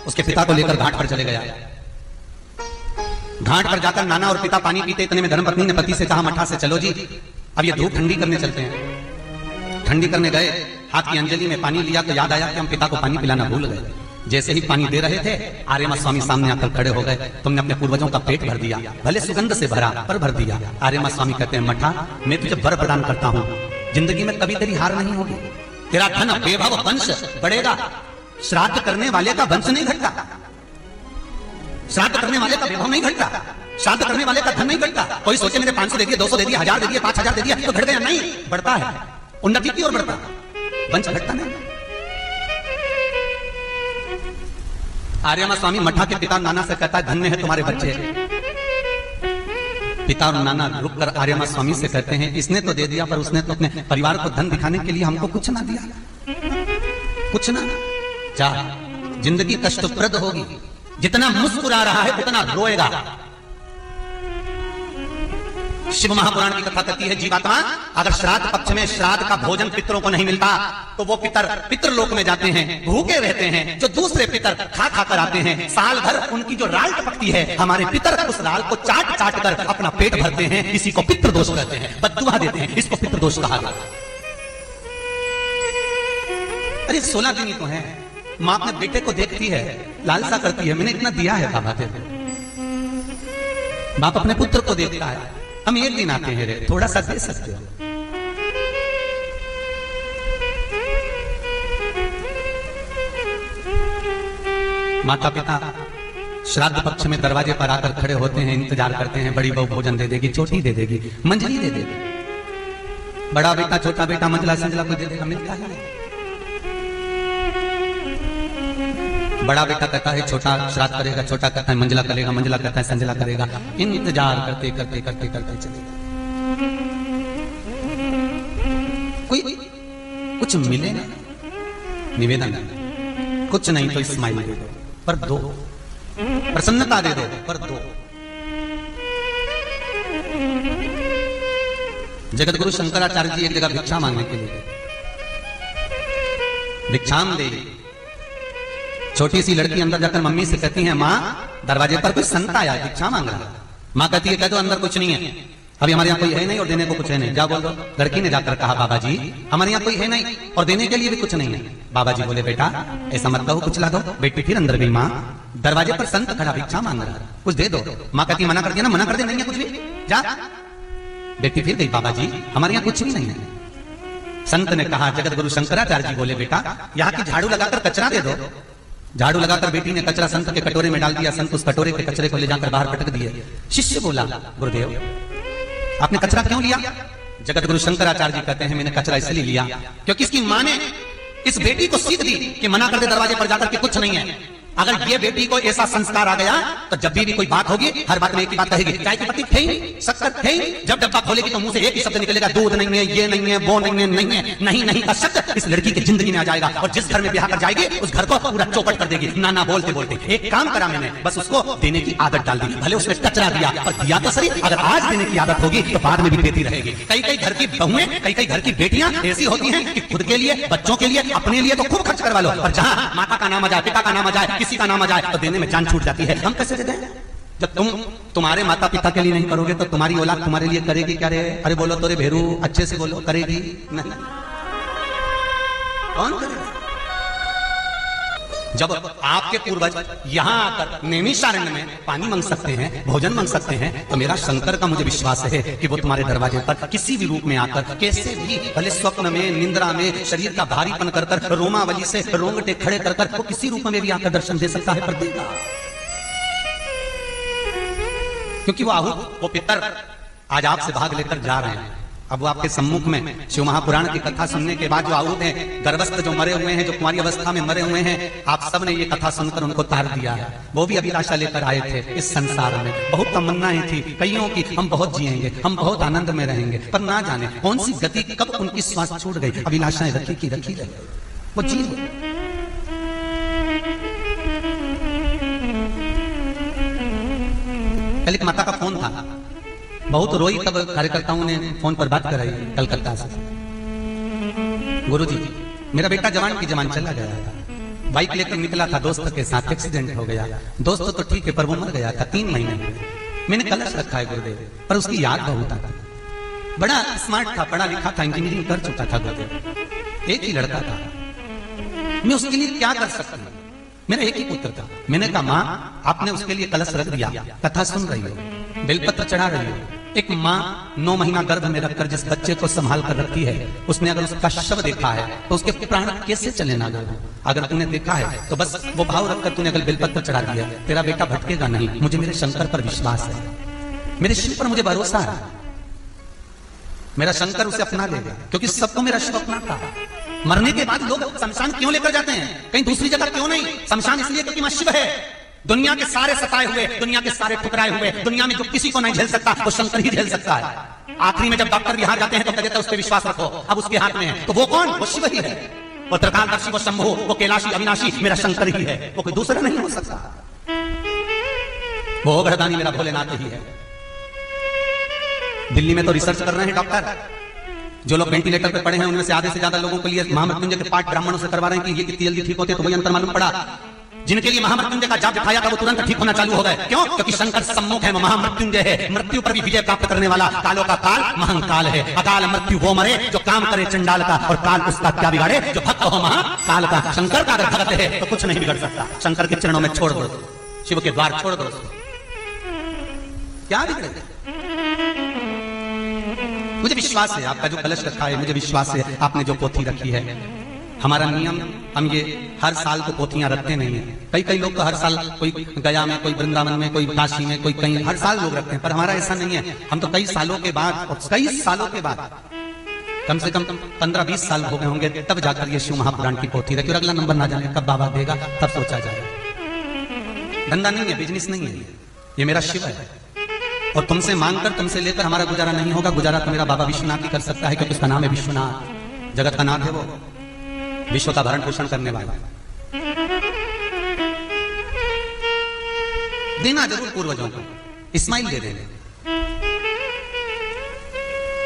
उसके पिता को लेकर घाट पर चले गया। घाट पर जाकर नाना और पिता पानी पीते, इतने में धर्मपत्नी ने पति से कहा, मठा से चलो जी, अब ये धूप ठंडी करने चलते हैं। ठंडी करने गए, हाथ की अंजलि में पानी लिया तो याद आया कि हम पिता को पानी पिलाना भूल गए। जैसे ही पानी दे रहे थे, आर्यमा स्वामी सामने आकर खड़े हो गए, तुमने अपने पूर्वजों का पेट भर दिया, भले सुगंध से भरा पर भर दिया। आर्यमा स्वामी कहते हैं, मठा मैं तुझे वर प्रदान करता हूं, जिंदगी में कभी तेरी हार नहीं होगी, तेरा धन वैभव वंश बढ़ेगा। श्राद्ध करने वाले का वंश नहीं घटता, श्राद्ध करने वाले का वैभव नहीं घटता, श्राद्ध करने वाले का धन नहीं घटता। कोई सोचे मैंने 500 दे दिया, 200 दे दिया, 1000 दे दिया, 5000 दे दिया तो घट गया, नहीं, बढ़ता है, उन्नति की ओर बढ़ता, वंश घटता नहीं। आर्यमा स्वामी मठा के पिता नाना से कहता है, धन्य है तुम्हारे बच्चे। पिता और नाना रुककर आर्यमा स्वामी से कहते हैं, इसने तो दे दिया, पर उसने तो अपने परिवार को धन दिखाने के लिए हमको कुछ ना दिया, कुछ ना। जा, जिंदगी कष्टप्रद होगी, जितना मुस्कुरा रहा है उतना रोएगा। शिव महापुराण की कथा कहती है, जीवात्मा अगर श्राद्ध पक्ष में श्राद्ध का भोजन पितरों को नहीं मिलता तो वो पितरलोक में जाते हैं, भूखे रहते हैं। जो दूसरे पितर खा खा कर आते हैं, साल भर उनकी जो राल टपकती है, हमारे पितर उस राल को चाट चाट कर अपना पेट भरते हैं। इसी को पितृदोष कहते हैं, बद्दुआ देते हैं, इसको पितृदोष कहा जाता है। अरे 16 दिन ही तो है, माँ अपने बेटे को देखती है, लालसा करती है, मैंने इतना दिया है बाबा तेरे। बाप अपने पुत्र को देखता है, हम एक दिन आते हैं रे, थोड़ा सा दे सकते हो। माता पिता श्राद्ध पक्ष में दरवाजे पर आकर खड़े होते हैं, इंतजार करते हैं, बड़ी बहू भोजन दे देगी, चोटी दे देगी, मंजरी दे देगी। बड़ा बेटा छोटा बेटा मंजला संजला कोई दे देगा, मिलता है। बड़ा बेटा कहता है छोटा श्राद्ध करेगा, छोटा कहता है मंजला करेगा, मंजला कहता है संजला करेगा। इंतजार करते करते करते करते चलेगा, कोई कुछ मिले ना, निवेदन कुछ नहीं तो स्माइल दे दो, पर दो, प्रसन्नता दे दो, पर दो। जगत गुरु शंकराचार्य जी एक जगह भिक्षा मांगने के लिए, भिक्षाम दे। छोटी सी लड़की अंदर जाकर मम्मी से कहती है, माँ दरवाजे पर कोई संत आया, भिक्षा मांग रहा है। माँ कहती है, कह दो अंदर कुछ नहीं है, अभी हमारे यहाँ कोई है नहीं और देने को कुछ है नहीं, जा बोल दो। लड़की ने जाकर कहा, बाबा जी हमारे यहाँ कोई है नहीं और देने के लिए भी कुछ नहीं है। बाबा जी बोले, बेटा ऐसा मत कहो, कुछ ला दो। बेटी फिर अंदर गई, माँ दरवाजे पर संत खड़ा भिक्षा मांग रहा है, कुछ दे दो। माँ कहती, मना कर दिया ना, मना कर दे, नहीं है कुछ भी, जा। बेटी फिर गई, बाबा जी हमारे यहाँ कुछ भी नहीं है। संत ने कहा, जगत गुरु शंकराचार्य जी बोले, बेटा यहाँ की झाड़ू लगाकर कचरा दे दो। झाड़ू लगाकर बेटी ने कचरा संत के कटोरे में डाल दिया, संत उस कटोरे के कचरे को ले जाकर बाहर पटक दिए। शिष्य बोला, गुरुदेव आपने कचरा क्यों लिया? जगत गुरु शंकराचार्य जी कहते हैं, मैंने कचरा इसलिए लिया क्योंकि इसकी मां ने इस बेटी को सीख दी कि मना कर दे दरवाजे पर जाकर के कुछ नहीं है। अगर ये बेटी को ऐसा संस्कार आ गया तो जब भी कोई बात होगी, हर बात में एक ही बात कहेगी, चाय की पत्ती थे ही, शक्कर थे ही। जब डब्बा खोलेगी तो मुंह से एक ही शब्द निकलेगा, दूध नहीं है, ये नहीं है, वो नहीं है, नहीं है, नहीं नहीं का शब्द इस लड़की की जिंदगी में आ जाएगा। और जिस घर में ब्याह कर जाएगी उस घर को पूरा चौपट कर देगी, ना ना बोलते बोलते। एक काम करा मैंने, बस उसको देने की आदत डाल दी। भले उसने कचरा दिया पर दिया तो सही। अगर आज देने की आदत होगी तो बाद में भी देती रहेगी। कई कई घर की बहुएं, कई कई घर की बेटियां ऐसी होती हैं कि खुद के लिए, बच्चों के लिए, अपने लिए तो खूब खर्च करवा लो, और जहां माता का नाम आ जाए, पिता का नाम आ जाए, किसी का नाम आ जाए तो देने में जान छूट जाती है। हम कैसे दे दें? जब तुम तुम्हारे माता पिता के लिए नहीं करोगे तो तुम्हारी औलाद तुम्हारे लिए करेगी क्या रे? अरे बोलो तो रे भेरू, अच्छे से बोलो, करेगी नहीं? कौन करेगा? जब आपके पूर्वज यहां आकर नैमिषारण्य में पानी मांग सकते हैं, भोजन मांग सकते हैं, तो मेरा शंकर का मुझे विश्वास है कि वो तुम्हारे दरवाजे पर किसी भी रूप में आकर, कैसे भी, भले स्वप्न में, निंद्रा में, शरीर का भारीपन कर कर, रोमावली से रोंगटे खड़े कर कर, वो किसी रूप में भी आकर दर्शन दे सकता है, पर देगा। क्योंकि वो आहूत, वो पितर आज आपसे भाग लेकर जा रहे हैं। अब वो आपके सम्मुख में शिव महापुराण की कथा सुनने के बाद जो आहूत हैं, गर्भस्थ जो मरे हुए हैं, जो कुंवारी अवस्था में मरे हुए हैं, आप सब ने ये कथा सुनकर उनको तार दिया है। वो भी अभिलाषा लेकर आए थे इस संसार में, बहुत तमन्नाएं थी कईयों की, हम बहुत जिएंगे, हम बहुत आनंद में रहेंगे, पर ना जाने कौन सी गति कब उनकी श्वास छूट गई। अभिलाषाएं रखी की रखी रही, वो जी कल एक माता का फोन था, बहुत रोई, तब कार्यकर्ताओं ने फोन पर बात कराई कलकत्ता से। गुरुजी मेरा बेटा जवान की जवान चला गया था, बाइक लेकर निकला था दोस्त के साथ, एक्सीडेंट हो गया। दोस्त तो ठीक है पर वो मर गया था 3 महीने में। मैंने कलश रखा है गुरुदेव, पर उसकी याद बहुत आता। बड़ा स्मार्ट था, पढ़ा लिखा था, इंजीनियरिंग कर चुका था गुरुदेव, एक ही लड़का था। मैं उसके लिए क्या कर सकता हूँ? मेरा एक ही पुत्र था। मैंने कहा, माँ आपने उसके लिए कलश रख दिया, कथा सुन रही हो, बेलपत्र चढ़ा रही हो। एक माँ 9 महीना गर्भ में रखकर जिस बच्चे को संभाल कर रखती है, उसने अगर उसका शव देखा है तो उसके प्राण कैसे चले ना गए? अगर तूने देखा है तो बस वो भाव रखकर तूने अगर बेलपत्र चढ़ा दिया, तेरा बेटा भटकेगा नहीं। मुझे मेरे शंकर पर विश्वास है, मेरे शिव पर मुझे भरोसा है, मेरा शंकर उसे अपना लेगा, क्योंकि सबको मेरा शिव अपना था। मरने के बाद लोग शमशान क्यों लेकर जाते हैं? कहीं दूसरी जगह क्यों नहीं? शमशान इसलिए क्योंकि मैं शिव है। दुनिया के सारे सताए हुए, दुनिया के सारे ठुकराए हुए, दुनिया में जो किसी को नहीं झेल सकता वो शंकर ही झेल सकता है। आखिरी में जब डॉक्टर बिहार जाते हैं तो कहते हैं उस पर विश्वास रखो, अब उसके हाथ में है। तो वो कौन? वो शिव ही है। वो त्रिकालदर्शी, वो शंभु, वो कैलाशी, अविनाशी मेरा शंकर ही है, वो कोई दूसरा नहीं हो सकता। वो गर्दानी मेरा भोलेनाथ ही है। दिल्ली में तो रिसर्च कर रहे हैं डॉक्टर, जो लोग वेंटिलेटर पे पड़े हैं उनमें से आधे से ज्यादा लोगों के लिए महामृत्युंजय के पाठ ब्राह्मणों से करवा रहे हैं कि ये कितनी जल्दी ठीक होते, तो वही अंतर मालूम पड़ा जिनके लिए महामृत्युंजय का जाप दिखाया था वो तुरंत ठीक होना चालू हो गए। क्यों? क्योंकि शंकर सम्मुख है, महामृत्युंजय है, मृत्यु पर भी विजय प्राप्त करने वाला, कालों का काल महंकाल है। अकाल मृत्यु वो मरे जो काम करे चंडाल का, और काल उसका क्या बिगाड़े जो भक्त हो महाकाल का। शंकर का अगर भक्त है तो कुछ नहीं बिगड़ सकता। शंकर के चरणों में छोड़ दो, शिव के द्वार छोड़ दो, क्या बिगड़ेगा? मुझे विश्वास है आपका जो कलश रखा है, मुझे विश्वास है आपने जो पोथी रखी है। हमारा नियम, हम ये हर साल तो पोथियां रखते नहीं है। कई लोग तो हर साल, कोई गया में, कोई वृंदावन में, कोई काशी में, कोई कहीं, हर साल लोग रखते हैं, पर हमारा ऐसा नहीं है। हम तो कई सालों के बाद, और कई सालों के बाद, कम से कम 15-20 साल हो गए होंगे, तब जाकर ये शिव महापुराण की पोथी रखी। और अगला नंबर ना जाने कब बाबा देगा, तब सोचा जाएगा। धंधा नहीं है, बिजनेस नहीं है, ये मेरा शिव है। और तुमसे मांगकर, तुमसे लेकर हमारा गुजारा नहीं होगा। गुजारा तो मेरा बाबा विश्वनाथ ही कर सकता है, क्योंकि उसका नाम है विश्वनाथ, जगत का नाथ है वो, विश्व का भरण पोषण करने वाला। देना जरूर पूर्वजों को, इस्माइल दे देंगे।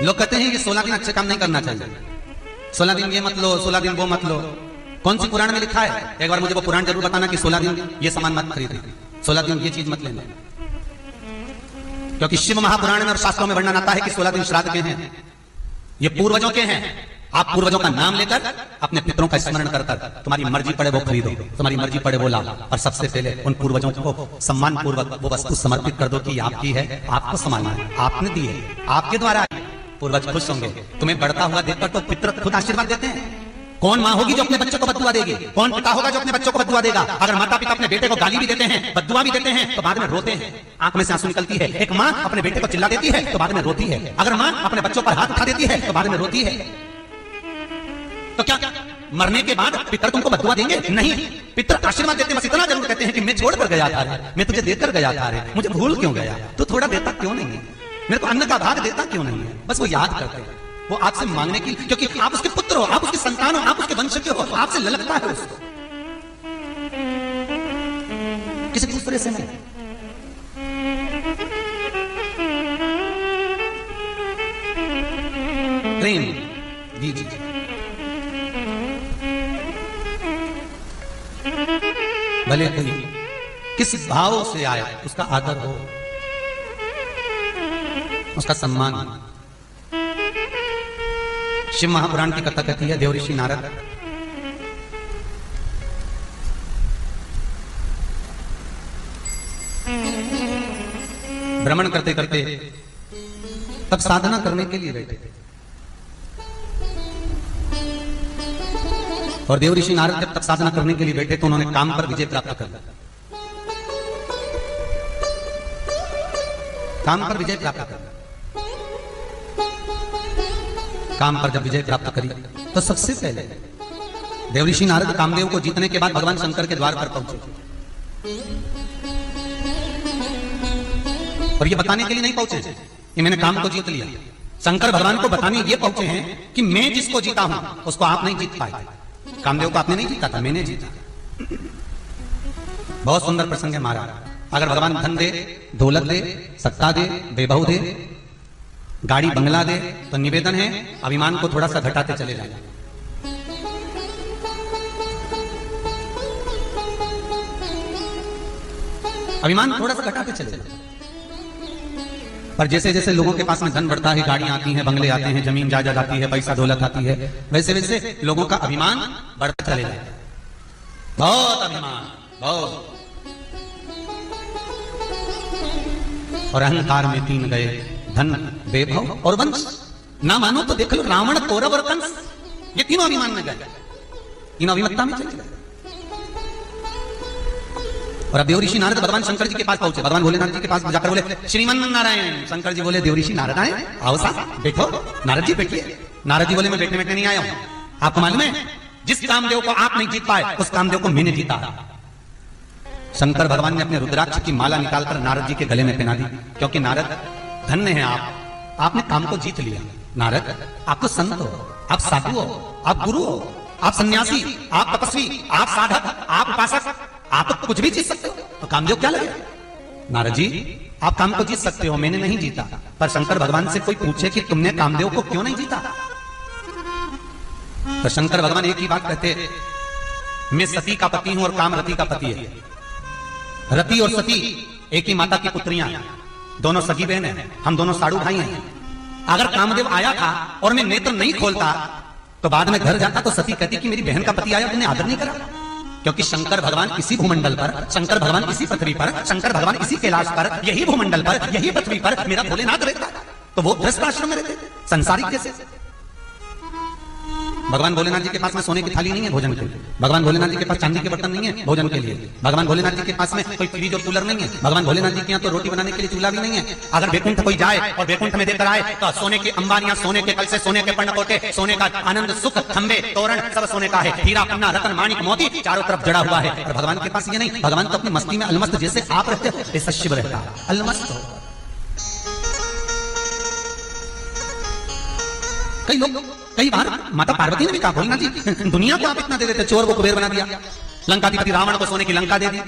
लोग कहते हैं कि 16 दिन अच्छे काम नहीं करना चाहिए, 16 दिन ये मत लो, 16 दिन वो मत लो। कौन सी पुराण में लिखा है? एक बार मुझे वो पुराण जरूर बताना कि 16 दिन ये सामान मत खरीदे, 16 दिन ये चीज मत लेना। क्योंकि शिव महापुराण में और शास्त्रों में वर्णन आता है कि 16 दिन श्राद्ध के हैं, ये पूर्वजों के हैं। आप पूर्वजों का नाम लेकर, अपने पितरों का स्मरण कर कर, तुम्हारी मर्जी पड़े वो खरीदो, तुम्हारी मर्जी पड़े वो लाओ, और सबसे पहले उन पूर्वजों को सम्मान पूर्वक वो वस्तु समर्पित कर दो कि आपकी है, आपको संभालना है, आपने दी है, आपके द्वारा आई। पूर्वज खुश होंगे। तुम्हें बढ़ता हुआ देखकर तो पितर खुद आशीर्वाद देते हैं। कौन माँ होगी जो अपने बच्चों को बद्दुआ देगी? कौन पिता होगा जो अपने बच्चों को बद्दुआ देगा? अगर माता पिता अपने बेटे को गाली भी देते हैं, बद्दुआ भी देते हैं, तो बाद में रोते हैं, आंख में से आंसू निकलती है। एक माँ अपने बेटे को चिल्ला देती है तो बाद में रोती है। अगर माँ अपने बच्चों पर हाथ उठा देती है तो बाद में रोती है। तो क्या मरने के बाद पितर तुमको बद्दुआ देंगे? नहीं, पितर आशीर्वाद देते हैं। बस इतना जरूर कहते हैं कि मैं छोड़कर गया था रे, मैं तुझे देकर गया था रे, मुझे भूल क्यों गया? तू थोड़ा देता क्यों नहीं है? मेरे को अन्न का भाग देता क्यों नहीं है? बस वो याद करते हैं, वो आपसे मांगने की, क्योंकि आप उसके पुत्र हो, आप उसके संतान हो, आप उसके वंश के हो, आपसे ललकता है उसको, किसी दूसरे से नहीं। प्रेम दीजिए। भले कोई किस भाव से आए, उसका आदर हो, उसका सम्मान हो। शिव महापुराण की कथा कहती है, देवऋषि नारद भ्रमण करते करते तब साधना करने के लिए बैठे थे। और देवऋषि नारद जब तक साधना करने के लिए बैठे तो उन्होंने काम पर विजय प्राप्त कर लिया। काम पर विजय प्राप्त कर, काम पर जब विजय प्राप्त करी तो सबसे पहले देवऋषि नारद कामदेव को जीतने के बाद भगवान शंकर के द्वार पर पहुंचे। और ये बताने के लिए नहीं पहुंचे कि मैंने काम को जीत लिया। शंकर भगवान को बताने ये पहुंचे हैं कि मैं जिसको जीता हूं उसको आप नहीं जीत पाए। कामदेव को आपने नहीं जीता था, मैंने जीता। बहुत सुंदर प्रसंग है महाराज। अगर भगवान धन दे, दौलत दे, सत्ता दे, वैभव दे, गाड़ी बंगला दे, तो निवेदन है अभिमान को थोड़ा सा घटाते चले जाए। अभिमान थोड़ा सा घटाते चले जाए। पर जैसे जैसे लोगों के पास में धन बढ़ता है, गाड़ियां आती हैं, बंगले आते हैं, जमीन जायदाद आती है, पैसा दौलत आती है, वैसे वैसे लोगों का अभिमान बढ़ता चले जाए। बहुत अभिमान, बहुत। और अहंकार में 3 गए, धन, वैभव और वंश। ना मानो तो देख लो, रावण, कौरव और कंस, ये तीनों अभिमान में गए, तीनों अभिमत्ता में चले गए। और अब देवऋषि नारद भगवान शंकर जी के पास पहुंचे। भगवान भोलेनाथ जी के पास जाकर बोले, श्रीमन नारायण। शंकर जी बोले, देवऋषि नारद आए, आओ साहब बैठो। नारद जी बैठिए। नारद जी बोले, मैं बैठने बैठने नहीं आया हूं, आपको मालूम है जिस कामदेव को आप नहीं जीत पाए उस कामदेव को मैंने जीता। शंकर भगवान ने अपने रुद्राक्ष की माला निकालकर नारद जी के गले में पहना दी, क्योंकि नारद धन्य है आपने काम को जीत लिया। नारद, आप तो संत हो, आप साधु हो, आप गुरु हो, आप सन्यासी, आप तपस्वी, आप साधक, आप उपासक, आप तो कुछ भी जीत सकते हो, तो कामदेव क्या लगे? नारद जी, आप काम को जीत सकते हो, मैंने नहीं जीता। पर शंकर भगवान से कोई पूछे कि तुमने कामदेव को क्यों नहीं जीता, तो शंकर भगवान एक ही बात कहते, मैं सती का पति हूं और काम रति का पति है। रति और सती एक ही माता की पुत्रियां हैं, दोनों सगी बहन हैं, हम दोनों साड़ू भाई हैं। अगर कामदेव आया था और मैं नेत्र नहीं खोलता तो बाद में घर जाता तो सती कहती कि मेरी बहन का पति आया, तुमने आदर नहीं करा। क्योंकि शंकर भगवान इसी भूमंडल पर, शंकर भगवान इसी पृथ्वी पर, शंकर भगवान इसी कैलाश पर, यही भूमंडल पर, यही पृथ्वी पर मेरा भोलेनाथ रहता। तो वो गृहस्थ आश्रम में रहते थे, संसारिक जैसे। भगवान भोलेनाथ जी के पास में सोने की थाली नहीं है भोजन के लिए, भगवान भोलेनाथ जी के पास चांदी के बर्तन नहीं है भोजन के लिए, भगवान भोलेनाथ जी के पास में कोई फ्रिज और कूलर नहीं है, भगवान भोलेनाथ जी के यहाँ तो रोटी बनाने के लिए चूल्हा भी नहीं है। अगर वैकुंठ कोई जाए और वैकुंठ में देकर आए तो सोने की अंबानियां, सोने के कलसे, सोने के पर्णकोटे, सोने का आनंद सुख, खंबे तोरण सब सोने का है, हीरा पन्ना रतन माणिक मोती चारों तरफ जड़ा हुआ है। और भगवान के पास ये नहीं, भगवान तो अपनी मस्ती में अलमस्त जैसे आप रहते हो ऐसा शिव रहता है, अलमस्त हो। कई बार माता पार्वती ने भी कहा भोलेनाथ जी दुनिया को आप इतना दे देते, चोर को कुबेर बना दिया, लंकाधिपति रावण को सोने की लंका दे दी,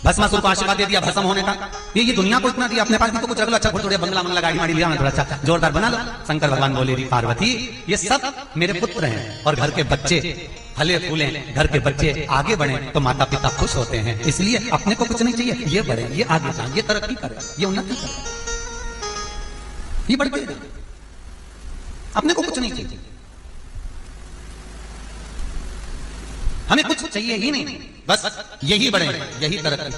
भस्मासुर को आशीर्वाद दे दिया भस्म होने का, ये दुनिया को इतना दिया, अपने पास भी तो कुछ रख लो, अच्छा थोड़े बंगला मंगला गाड़ी माड़ी लिया, थोड़ा अच्छा जोरदार बना लो। शंकर भगवान बोले पार्वती ये सब मेरे पुत्र हैं और घर के बच्चे फले फूले, घर के बच्चे आगे बढ़े तो माता पिता खुश होते हैं, इसलिए अपने को कुछ नहीं चाहिए, ये बढ़े, ये आगे जाए, ये तरक्की करे, ये उन्नति करे, ये बढ़ते रहे, अपने को कुछ नहीं चाहिए, हमें कुछ चाहिए ही नहीं, बस यही बढ़े, यही तरक्की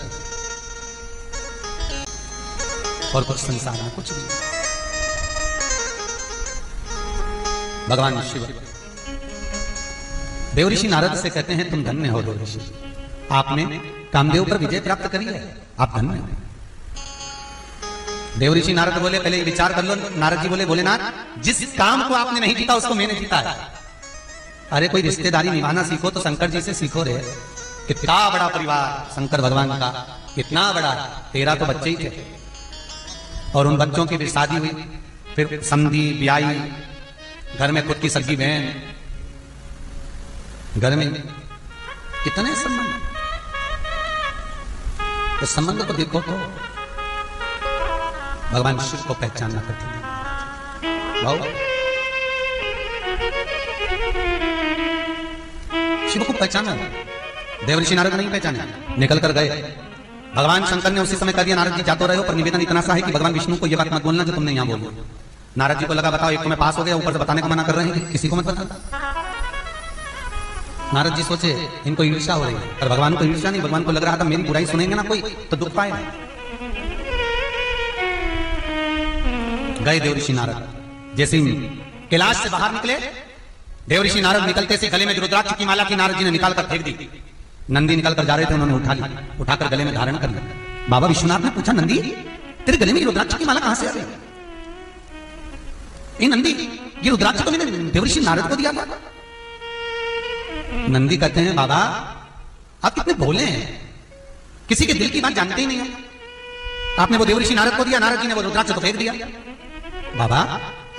और कुछ संसार में कुछ नहीं। भगवान शिव देव ऋषि नारद से कहते हैं तुम धन्य हो देव ऋषि, आपने कामदेव पर विजय प्राप्त करी है, आप धन्य हो। देव ऋषि नारद बोले पहले विचार कर लो। नारद जी बोले भोलेनाथ जिस काम को आपने नहीं जीता उसको मैंने जीता है। अरे कोई रिश्तेदारी निभाना सीखो तो शंकर जी से सीखो रे। कितना बड़ा परिवार शंकर भगवान का, कितना बड़ा, 13 तो बच्चे ही थे और उन बच्चों की भी शादी हुई, फिर समधी ब्याई, घर में खुद की सगी बहन, घर में कितने संबंध, तो संबंध को देखो तो भगवान शिव को पहचानना कठिन, शिव को पहचाना देव ऋषि नारद नहीं पहचाने, निकल कर गए। भगवान शंकर ने उसी समय कह दिया नारद जी जाते रहो, पर निवेदन इतना सा है कि भगवान विष्णु को यह बात मत बोलना जो तुमने यहां बोलो। नारद जी को लगा बताओ एक तो मैं पास हो गया, ऊपर से बताने को मना कर रहे हैं कि किसी को मत बताना। नारद जी सोचे इनको ईर्ष्या हो रही है, पर भगवान को ईर्ष्या नहीं, भगवान को लग रहा था मेरी बुराई सुनेंगे ना कोई तो दुख पाएगा। गए देव ऋषि नारद, जैसे ही कैलाश से बाहर निकले देव ऋषि नारद निकलते से गले में रुद्राक्ष की माला की नारद जी ने निकाल कर फेंक दी। नंदी निकल कर जा रहे थे, उन्होंने उठा ली, उठाकर गले में धारण कर लिया। बाबा विश्वनाथ ने पूछा नंदी तेरे गले में रुद्राक्ष की माला कहां से आ गई? ये नंदी ये रुद्राक्ष तो मैंने देव ऋषि नारद को दिया था। नंदी कहते हैं बाबा आप कितने भोले हैं, किसी के दिल की बात जानते ही नहीं है। आपने वो देव ऋषि नारद को दिया, नारद जी ने वो रुद्राक्ष को फेंक दिया। बाबा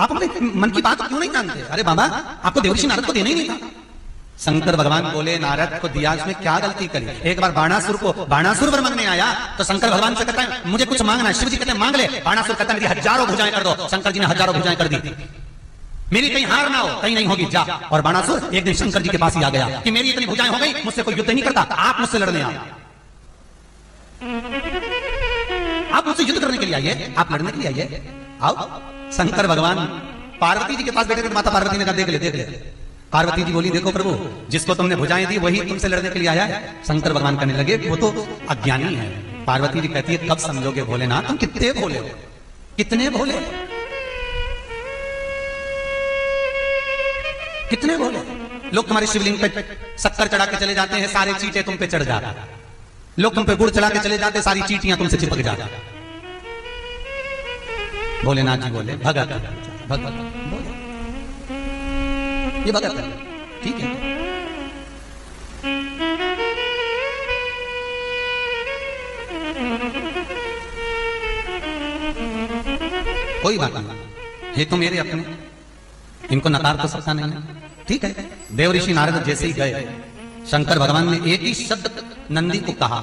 आप अपने मन की बात क्यों नहीं जानते? अरे बाबा आपको देव ऋषि नारद को देना ही नहीं था। शंकर भगवान बोले नारद को दिया, उसमें क्या गलती करी? एक बार बाणासुर वर मांगने आया तो शंकर भगवान से कहता है मुझे कुछ मांगना है। शिव जी कहते हैं मांग ले। बाणासुर कहता है मेरी 1000 भुजाएं कर दो। शंकर जी ने 1000 भुजाएं कर दी। मेरी कहीं हार ना हो, कहीं नहीं होगी जा। और बाणासुर एक दिन शंकर जी के पास ही आ गया कि मेरी इतनी भुजाएं हो गई, मुझसे कोई युद्ध नहीं करता, आप मुझसे लड़ने आओ। आप मुझसे युद्ध करने के लिए आइए, आप लड़ने के लिए आइए, आओ। शंकर भगवान पार्वती जी के पास बैठे थे, माता पार्वती ने कहा देख ले। पार्वती जी बोली देखो प्रभु जिसको तुमने भुजाएं दी वही तुमसे लड़ने के लिए आया है। शंकर भगवान कहने लगे वो तो अज्ञानी है। पार्वती जी कहती है कब समझोगे भोलेनाथ तुम कितने भोले हो, कितने भोले, कितने भोले। लोग तुम्हारे शिवलिंग पे शक्कर चढ़ा के चले जाते हैं, सारे चींटे तुम पे चढ़ जाते। लोग तुम पे गुड़ चढ़ा के चले जाते, सारी चींटियां तुमसे चिपक जाती। भोलेनाथ जी बोले भगत बोले ये भगत है, ठीक है। कोई बात नहीं, ये तो मेरे अपने, इनको नकार तो सकता नहीं, ठीक है। देव ऋषि नारद जैसे ही गए शंकर भगवान ने एक ही शब्द नंदी को कहा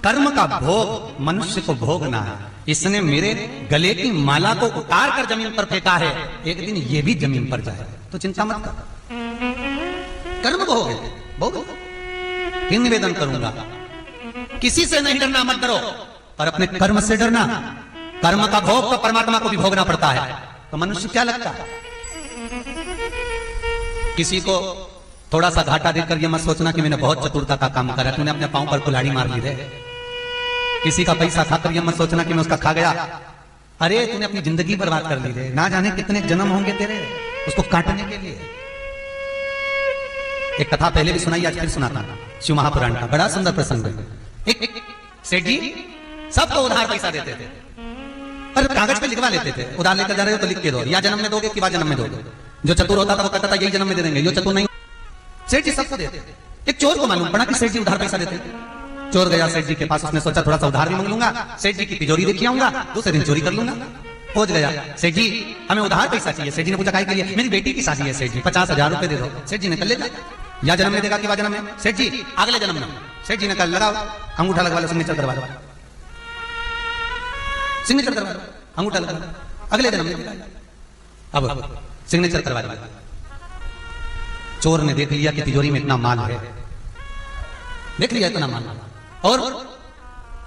कर्म का भोग मनुष्य को भोगना है। इसने मेरे गले की माला को उतार कर जमीन पर फेंका है, एक दिन ये भी जमीन पर जाए, तो चिंता मत कर, कर्म भोग है, भोग। फिर निवेदन करूंगा, किसी से नहीं डरना, मत डरो, पर अपने कर्म से डरना। कर्म का भोग तो परमात्मा को भी भोगना पड़ता है। तो मनुष्य क्या लगता है, किसी को थोड़ा सा घाटा देकर ये मत सोचना कि मैंने बहुत चतुरता का काम करा, तूने अपने पांव पर कुल्हाड़ी मार ली रे। किसी का पैसा खाकर ये मत सोचना कि मैं उसका खा गया, अरे तूने अपनी जिंदगी बर्बाद कर ली रे। ना जाने कितने जन्म होंगे तेरे उसको काटने के लिए। एक कथा पहले भी सुनाई, आज फिर सुनाता, शिव महापुराण का बड़ा सुंदर प्रसंग है। एक सेठ जी सबको उधार पैसा देते थे, पर कागज पे लिखवा लेते थे, उधार लेकर जा रहे हो तो लिख के दो, या जन्म में दोगे कि बाद जन्म में दोगे। जो चतुर होता था वो कहता था यही जन्म में दे देंगे, जो चतुर नहीं, सेठ जी सबको देते। एक चोर को मालूम पड़ा कि सेठ जी उधार पैसा देते। चोर गया सेठ जी के पास, उसने सोचा थोड़ा सा उधार भी मांग लूंगा, सेठ जी की तिजोरी देखी आऊंगा, दूसरे दिन चोरी कर लूंगा। पहुंच गया, सेठ जी हमें उधार पैसा चाहिए। सेठ जी ने पूछा काहे के लिए? मेरी बेटी की शादी है सेठ जी, 50,000 रुपए दे दो। सेठ जी ने कल ले जा, या जन्म में देगा कि जन्म में? सेठ जी अगले जन्म में। सेठ जी ने कल लगाओ, अंगूठा लगवा लो, सिग्नेचर करवा लो, सिग्नेचर करवा लो, अंगूठा लगा लो, अगले जन्म में। अब सिग्नेचर करवा लो। चोर ने देख लिया कि तिजोरी में इतना माल है, देख लिया इतना माल, और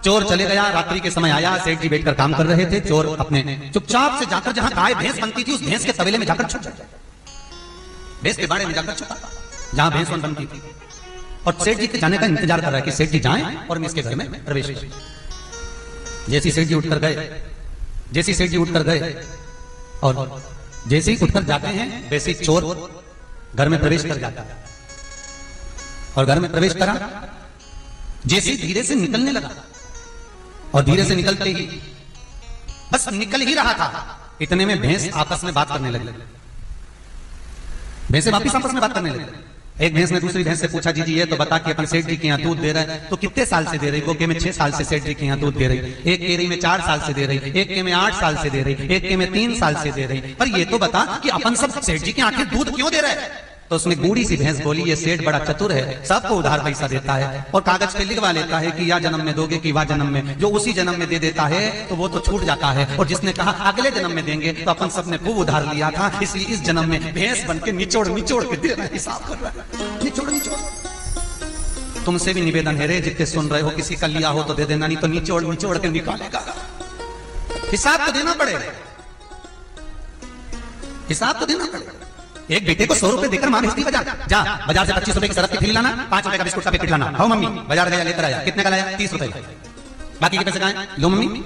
चोर चले गया। रात्रि के समय आया, सेठ जी बैठकर काम कर रहे थे। चोर अपने चुपचाप से जाकर जहां गाय भैंस बनती थी उस भैंस के तबेले में जाकर छुप जाता, भैंस के बाड़े में जाकर छुपा जहां भैंस बनती थी, और सेठ जी के जाने का इंतजार कर रहा है कि सेठ जी जाएं और मैं इसके घर में प्रवेश करूं। जैसे सेठ जी उठकर गए, जैसे सेठ जी उठकर गए और जैसे ही उठकर जाते हैं वैसे ही चोर घर में प्रवेश कर जाता है, और घर में प्रवेश करा, जैसे धीरे से निकलने लगा, और धीरे से निकलते ही बस निकल ही रहा था, इतने में भैंस आपस में बात करने लगी। भैंसे वापिस आपस में बात करने लगी। एक भैंस ने दूसरी भैंस से पूछा, जी ये तो बता कि अपन सेठ जी के यहाँ दूध दे रहा है तो कितने साल से दे रही? वो के में 6 साल से सेठ जी के यहाँ दूध दे रही, एक केरी में 4 साल से दे रही, एक के में 8 साल से दे रही, एक के में 3 साल से दे रही। पर ये तो बता कि अपन सब सेठ जी के आखिर दूध क्यों दे रहे हैं? तो उसमें बूढ़ी सी भैंस बोली, ये सेठ बड़ा चतुर है, सबको उधार पैसा देता है और कागज पे लिखवा लेता है कि या जन्म में दोगे कि वाह जन्म में। जो उसी जन्म में दे देता है तो वो तो छूट जाता है, और जिसने कहा अगले जन्म में देंगे तो अपन सबने खूब उधार लिया था, इसलिए इस जन्म में भैंस बन के निचोड़ निचोड़ के दे रहा है, हिसाब कर रहा है, निचोड़ निचोड़। तुमसे भी निवेदन है रे, जितने सुन रहे हो, किसी का लिया हो तो दे देना, नहीं तो निचोड़ निचोड़ के निकालेगा। हिसाब तो देना पड़ेगा, हिसाब तो देना पड़ेगा। एक बेटे को 100 रुपए देकर मां भेजती बाजार, जा बाजार से 25 रुपए की सरफ की थैली लाना, 5 रुपए का बिस्कुट का पैकेट लाना। आओ मम्मी, बाजार गया लेकर आया, कितने का लाया? 30 रुपए का। बाकी के पैसे कहां हैं? लो मम्मी।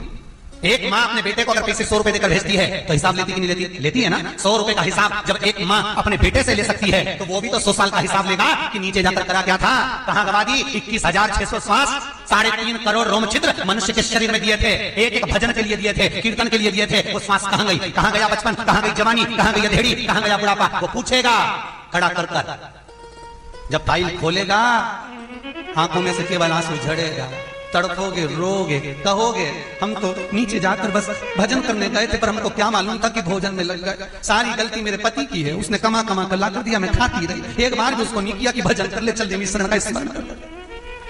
एक माँ अपने बेटे को अगर पैसे 100 रुपए देकर भेजती है तो हिसाब लेती कि नहीं लेती? लेती है ना। 100 रुपए का हिसाब जब एक माँ अपने बेटे से ले सकती है तो वो भी तो 100 साल का हिसाब लेगा कि नीचे जाकर करा क्या था, कहाँ गवा दी? 21,600 श्वास, 3.5 करोड़ रोम छिद्र मनुष्य के शरीर में दिए थे, एक एक भजन के लिए दिए थे, कीर्तन के लिए दिए थे। वो श्वास कहाँ गई? कहाँ गया बचपन? कहाँ गई जवानी? कहाँ गई अधेड़ी? कहाँ गया बुढ़ापा? वो पूछेगा खड़ा कर कर। जब फाइल खोलेगा आंखों में से केवल आंसू झड़ेगा, तड़पोगे, रोगे, कहोगे हम तो नीचे जाकर बस भजन करने गए थे, पर हमको क्या मालूम था कि भोजन में लग गए। सारी गलती मेरे पति की है, उसने कमा कमा कर ला कर दिया, मैं खाती रही। एक बार भी उसको नहीं किया कि भजन कर ले, चल देवी शरण का स्मरण कर।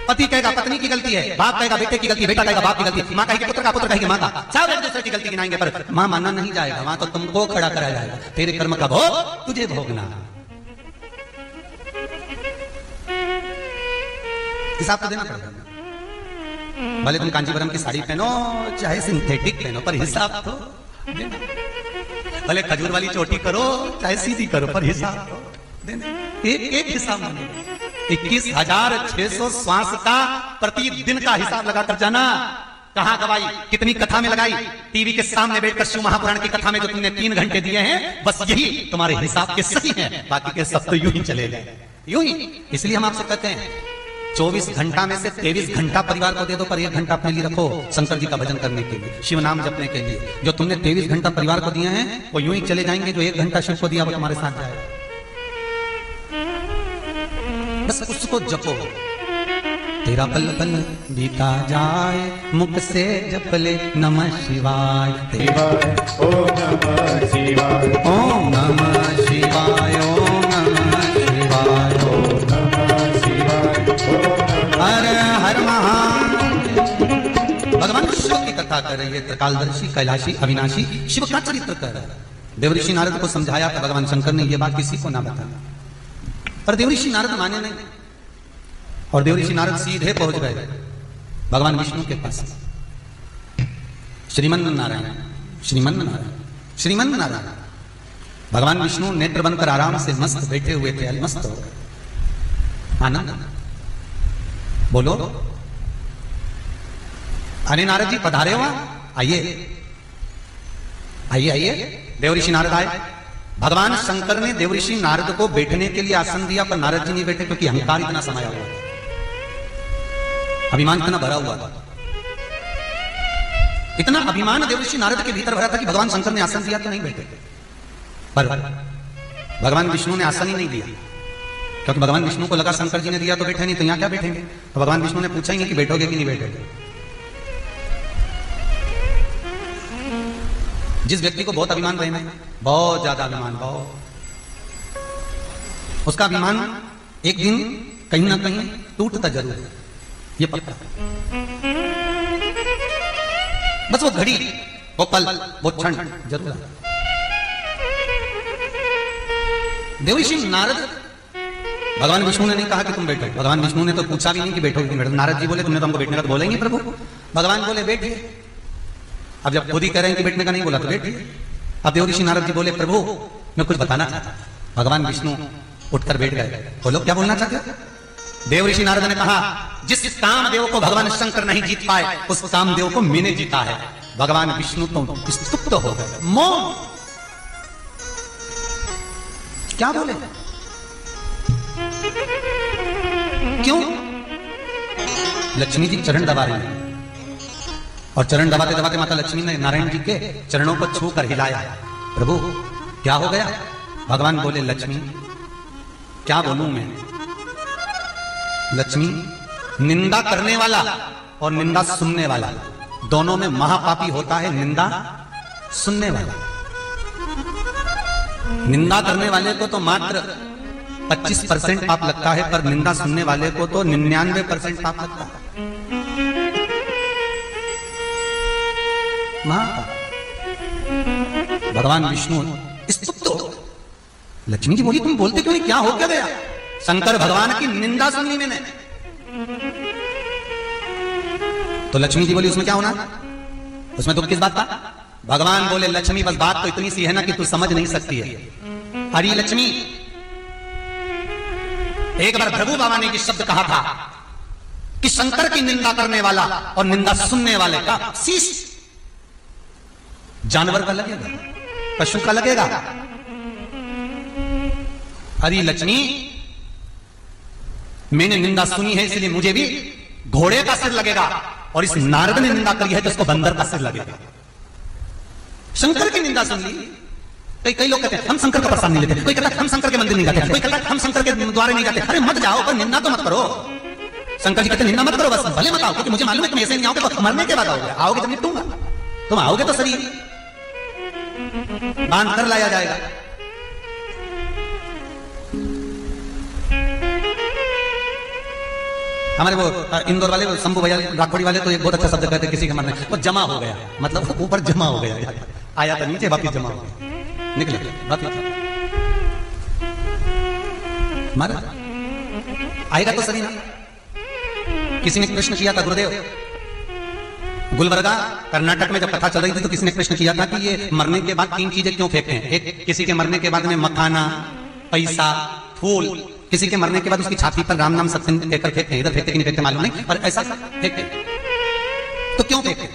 पति कहेगा पत्नी की गलती है, बाप कहेगा बेटे की गलती, बेटा कहेगा बाप की गलती, माँ कहेगी पुत्र का, पुत्र कहेगी माँ का, सब एक दूसरे की गलती गिनाएंगे, पर माँ मानना नहीं जाएगा, वहां तो तुमको खड़ा कराया जाएगा। तेरे कर्म का भोग तुझे भोगना। हिसाब तो देना पड़ेगा। भले तुम कांजीवरम की साड़ी पहनो चाहे सिंथेटिक पहनो, पर हिसाब तो देना। भले खजूर वाली चोटी करो चाहे सीधी करो, पर हिसाब तो देना। एक एक हिसाब मांगेगा। 21,600 श्वास का प्रतिदिन का हिसाब लगाकर जाना। कहां गवाई, कितनी कथा में लगाई? टीवी के सामने बैठकर शिव महापुराण की कथा में जो तुमने 3 घंटे दिए हैं, बस यही तुम्हारे हिसाब के सही हैं, बाकी के सब तो यूं ही चले गए, यूं ही। इसलिए हम आपसे कहते हैं 24 घंटा में से 23 घंटा परिवार को दे दो, पर 1 घंटा अपने लिए रखो शंकर जी का भजन करने के लिए, शिव नाम जपने के लिए। जो तुमने 23 घंटा परिवार को दिए हैं वो यूं ही चले जाएंगे, जो 1 घंटा शिव को दिया वो तुम्हारे साथ जाएगा। बस उसको जपो, तेरा पल पल बीता जाए, मुख से जप ले नमः शिवाय। ओम नमः शिवाय, ओम नमः शिवाय, ओम नमः शिवाय, ओम नमः शिवाय, हर हर महादेव। भगवान शिव की कथा कर रही है, त्रिकालदर्शी, कैलाशी, अविनाशी शिव का चरित्र कर रहा है। देवऋषि नारद को समझाया था भगवान शंकर ने, यह बात किसी को ना बताना, पर देवऋषि नारद माने नहीं। और देवऋषि नारद सीधे पहुंच गए भगवान विष्णु के पास। श्रीमन नारायण, श्रीमन नारायण, श्रीमन नारायण। भगवान विष्णु नेत्र बंद कर आराम से मस्त बैठे हुए थे, मस्त हो गए, आनंद। बोलो, अरे नारद जी पधारे हो, आइए आइए आइए। देवऋषि नारद आए। भगवान शंकर ने देवऋषि नारद को बैठने के लिए आसन दिया, पर नारद जी नहीं बैठे क्योंकि अहंकार इतना समाया हुआ था, अभिमान इतना भरा हुआ था। इतना अभिमान देवऋषि नारद के भीतर भरा था कि भगवान शंकर ने आसन दिया तो नहीं बैठे, पर भगवान विष्णु ने आसन ही नहीं दिया, क्योंकि भगवान विष्णु को लगा शंकर जी ने दिया तो बैठे नहीं, तो यहां क्या बैठेंगे। तो भगवान विष्णु ने पूछा ही नहीं कि बैठोगे कि नहीं बैठोगे। जिस व्यक्ति को बहुत अभिमान रहना है, बहुत ज्यादा अभिमान, बहुत, उसका अभिमान एक दिन कहीं ना कहीं टूटता जरूर है, ये पक्का। बस वो घड़ी, वो पल, वो क्षण जरूर है। देवऋषि नारद, भगवान विष्णु ने नहीं कहा कि तुम बैठो, भगवान विष्णु ने तो पूछा भी नहीं कि बैठो कि नहीं बैठो। नारद जी बोले तुमने तो हमको बैठने का तो बोलेंगे प्रभु। भगवान बोले बैठिए। अब जब खुद ही कह रहे हैं कि बैठने का नहीं बोला तो बैठिए। अब देवऋषि नारद जी बोले प्रभु मैं कुछ बताना चाहता। भगवान विष्णु उठकर बैठ गए। बोलो क्या बोलना चाहते। देवऋषि नारद ने कहा जिस कामदेव को भगवान शंकर नहीं जीत पाए उस कामदेव को मैंने जीता है। भगवान विष्णु तो स्तुप्त हो गए, मौन। क्या बोले, क्यों? लक्ष्मी जी चरण दबा रही हैं और चरण दबाते दबाते माता लक्ष्मी ने नारायण जी के चरणों को छू कर हिलाया। प्रभु क्या हो गया? भगवान बोले लक्ष्मी क्या बोलूं मैं। लक्ष्मी, निंदा करने वाला और निंदा सुनने वाला दोनों में महापापी होता है निंदा सुनने वाला। निंदा करने वाले को तो मात्र 25% पाप लगता है, पर निंदा सुनने वाले को तो 99% पाप लगता है। भगवान विष्णु स्तुप्त हो। लक्ष्मी जी बोली तुम बोलते क्यों नहीं, क्या हो क्या गया? शंकर भगवान की निंदा सुन ली मैंने। तो लक्ष्मी जी बोली उसमें क्या होना, उसमें दुख किस बात का? भगवान बोले लक्ष्मी बस बात तो इतनी सी है ना कि तू समझ नहीं सकती है। अरे लक्ष्मी, एक बार प्रभु बाबा ने ये शब्द कहा था कि शंकर की निंदा करने वाला और निंदा सुनने वाले का शीश जानवर का लगेगा, पशु का लगेगा। अरे लक्ष्मी, मैंने निंदा सुनी है इसलिए मुझे भी घोड़े का सिर लगेगा, और इस नारद ने निंदा करी है तो उसको बंदर का सिर लगेगा। शंकर की निंदा सुन ली। कई लोग कहते हैं हम शंकर का प्रसाद नहीं लेते, कोई कहता है हम शंकर के मंदिर नहीं जाते, कोई कहता है हम शंकर के द्वारे नहीं जाते। अरे मत जाओ, पर निंदा तो मत करो। शंकर जी कहते निंदा मत करो, बस भले मत आओ, क्योंकि मुझे मालूम है तुम ऐसे नहीं आओगे तो मरने के बाद आओगे। आओगे जब निपटूंगा, तुम आओगे तो शरीर बांध कर लाया जाएगा। हमारे वो इंदौर वाले शंभू भैया राठौड़ी वाले तो एक बहुत अच्छा शब्द कहते हैं किसी के मरने, वो जमा हो गया, मतलब ऊपर जमा हो गया, आया था नीचे वापिस जमा हो गया, निकले वापिस मर आएगा तो सही ना। किसी ने प्रश्न किया था गुरुदेव, गुलबर्गा कर्नाटक में जब कथा चल रही थी तो किसी ने प्रश्न किया था कि ये मरने के बाद 3 चीजें क्यों फेंकते हैं। एक, किसी के मरने के बाद में मखाना, पैसा, फूल। किसी के मरने के बाद उसकी छाती पर राम नाम सत्संग कहकर फेंकते हैं। इधर फेंकते कि नहीं फेंकते मालूम नहीं, पर ऐसा फेंकते। तो क्यों फेंकते?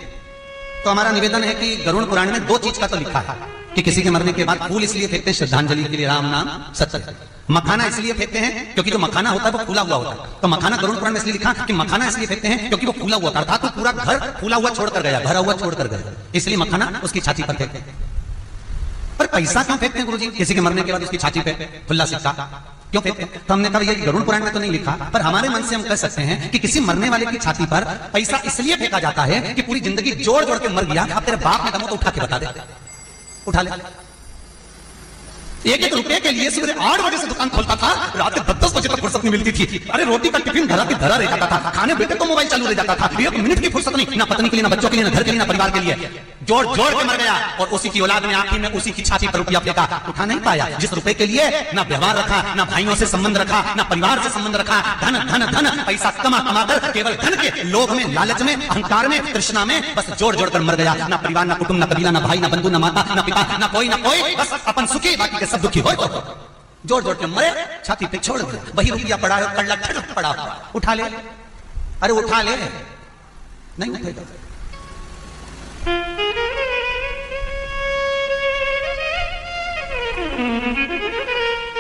तो हमारा निवेदन है कि गरुड़ पुराण में 2 चीज का तो लिखा है कि किसी के मरने के बाद फूल इसलिए फेंकते हैं श्रद्धांजलि के लिए, राम नाम सत्संग। मखाना इसलिए फेंकते हैं क्योंकि जो मखाना होता है वो फूला हुआ होता है। तो मखाना गरुड़ पुराण में इसलिए लिखा कि मखाना इसलिए फेंकते हैं क्योंकि वो फूला हुआ था, अर्थात तो पूरा घर फूला हुआ छोड़कर गया, भरा हुआ छोड़कर गया, इसलिए मखाना उसकी छाती पर फेंकते हैं। पर पैसा क्यों फेंकते हैं गुरुजी? किसी के मरने के बाद उसकी छाती पे खुला सिक्का क्यों फेंकते हैं? तो हमने कहा ये गरुड़ पुराण में तो नहीं लिखा, पर हमारे मन से हम कह सकते हैं कि किसी मरने वाले की छाती पर पैसा इसलिए फेंका जाता है कि पूरी जिंदगी जोड़ जोड़ के मर गया, अब तेरे बाप ने दमो तो उठा के बता दे, उठा ले। 1-1 रुपए के लिए सुबह 8 बजे से दुकान खोलता था, रात 10-10 बजे तक फुर्सत नहीं मिलती थी। अरे रोटी का टिफिन धरा की धरा रह जाता था, खाने बेटे को मोबाइल चालू रह जाता था, 1 मिनट की फुर्सत नहीं, ना पत्नी के लिए, ना बच्चों के लिए, ना घर के लिए, ना परिवार के लिए। जोड़ जोड़ के मर गया और उसी की औलाद ने आखिर में उसी की छाती पर रुपया फेंका, उठा नहीं पाया। जिस रुपए के लिए ना व्यवहार रखा, ना भाइयों से संबंध रखा, ना परिवार से संबंध रखा, धन धन धन पैसा कमा कर केवल धन के लोभ में, लालच में, अहंकार में, तृष्णा में बस जोड़ जोड़ कर मर गया। ना परिवार, ना कुटुंब, ना कबीला, ना भाई, ना बंधु, ना माता, ना पिता, ना कोई, बस अपन सुखी, बाकी के सब दुखी हो। जोड़ जोड़ के मरे, छाती पे छोड़ दिया। वही रुपया पड़ा है, कल्ला ठड़ पड़ा, उठा ले। अरे उठा ले, नहीं उठेगा।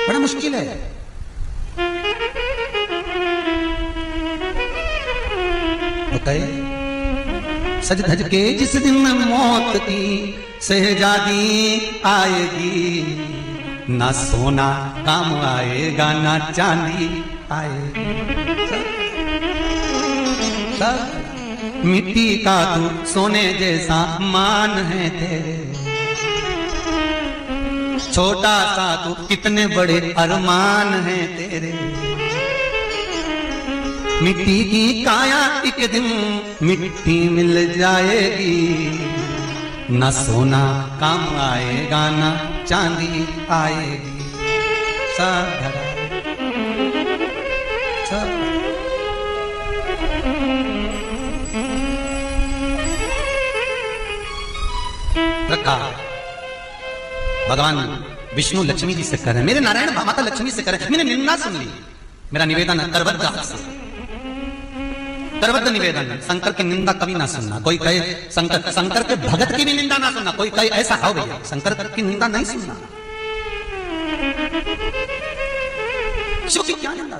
बड़ा मुश्किल है। सज धज के जिस दिन मौत की शहजादी आएगी, ना सोना काम आएगा, ना चांदी आएगी, सब मिट्टी का तू सोने जैसा मान है तेरे, छोटा सा तू कितने बड़े अरमान है तेरे। मिट्टी की काया एक दिन मिट्टी मिल जाएगी, ना सोना काम आएगा, ना चांदी आएगी, सब धरा सब। रखा भगवान विष्णु लक्ष्मी जी से करें, मेरे नारायण माता लक्ष्मी से करें। मैंने निंदा सुन ली, मेरा निवेदन है करबद्ध निवेदन, शंकर की निंदा कभी ना सुनना। कोई कहे शंकर के भगत की भी निंदा ना सुनना, कोई कहे ऐसा हो भैया, शंकर की निंदा नहीं सुनना। शिव की क्या निंदा,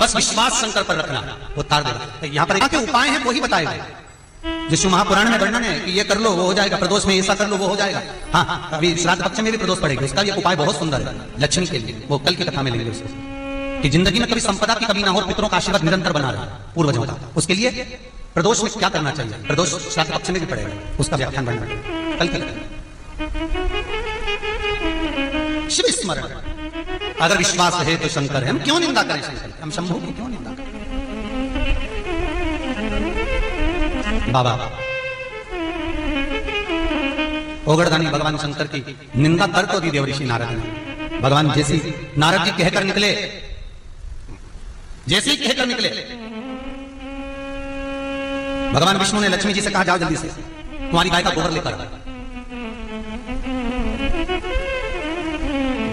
बस विश्वास शंकर पर रखना, वो तार देगा। यहाँ पर क्या उपाय है वो ही बताए गए। जिस महापुराण में वर्णन है कि ये कर लो वो हो जाएगा, प्रदोष में ऐसा कर लो वो हो जाएगा। हाँ, अभी श्राद्ध पक्ष में भी प्रदोष पड़ेगा, उसका भी उपाय बहुत सुंदर है लक्ष्मी के लिए, वो कल की कथा में लेंगे उसको। कि जिंदगी में कभी संपदा की कमी ना हो, पितरों का आशीर्वाद निरंतर बना रहा पूर्वजों का, उसके लिए प्रदोष में क्या करना चाहिए, प्रदोष श्राद्ध पक्ष में भी पड़ेगा, उसका व्याख्यान बनना कल कल। शिव स्मरण, अगर विश्वास है तो शंकर है, हम क्यों निंदा करें शंकर, हम शंभू की क्यों निंदा करें। बाबा ओगड़दानी भगवान शंकर की निंदा कर तो दी देवऋषि नारद ने। भगवान जैसी नारद जी कहकर निकले, जैसे ही कहकर निकले, भगवान विष्णु ने लक्ष्मी जी से कहा जाओ जल्दी से तुम्हारी गाय का गोबर लेकर।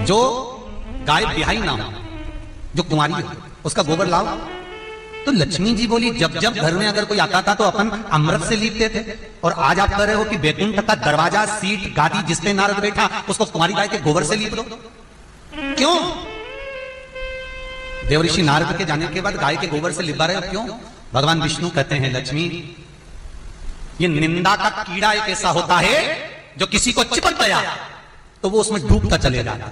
जो गाय ब्याही ना हो, जो कुंवारी हो, उसका गोबर लाओ। तो लक्ष्मी जी बोली जब जब घर में अगर कोई आता था तो अपन अमृत से लीपते थे, और आज आप कह रहे हो कि बैकुंठ का दरवाजा, सीट, गादी जिसपे नारद बैठा उसको कुंवारी गाय के गोबर से लीप दो। क्यों? देवऋषि नारद के जाने के बाद गाय के गोबर से लिपा रहे हो, क्यों? भगवान विष्णु कहते हैं लक्ष्मी, ये निंदा का कीड़ा एक ऐसा होता है जो किसी को चिपक गया तो वो उसमें डूबता चले जाता।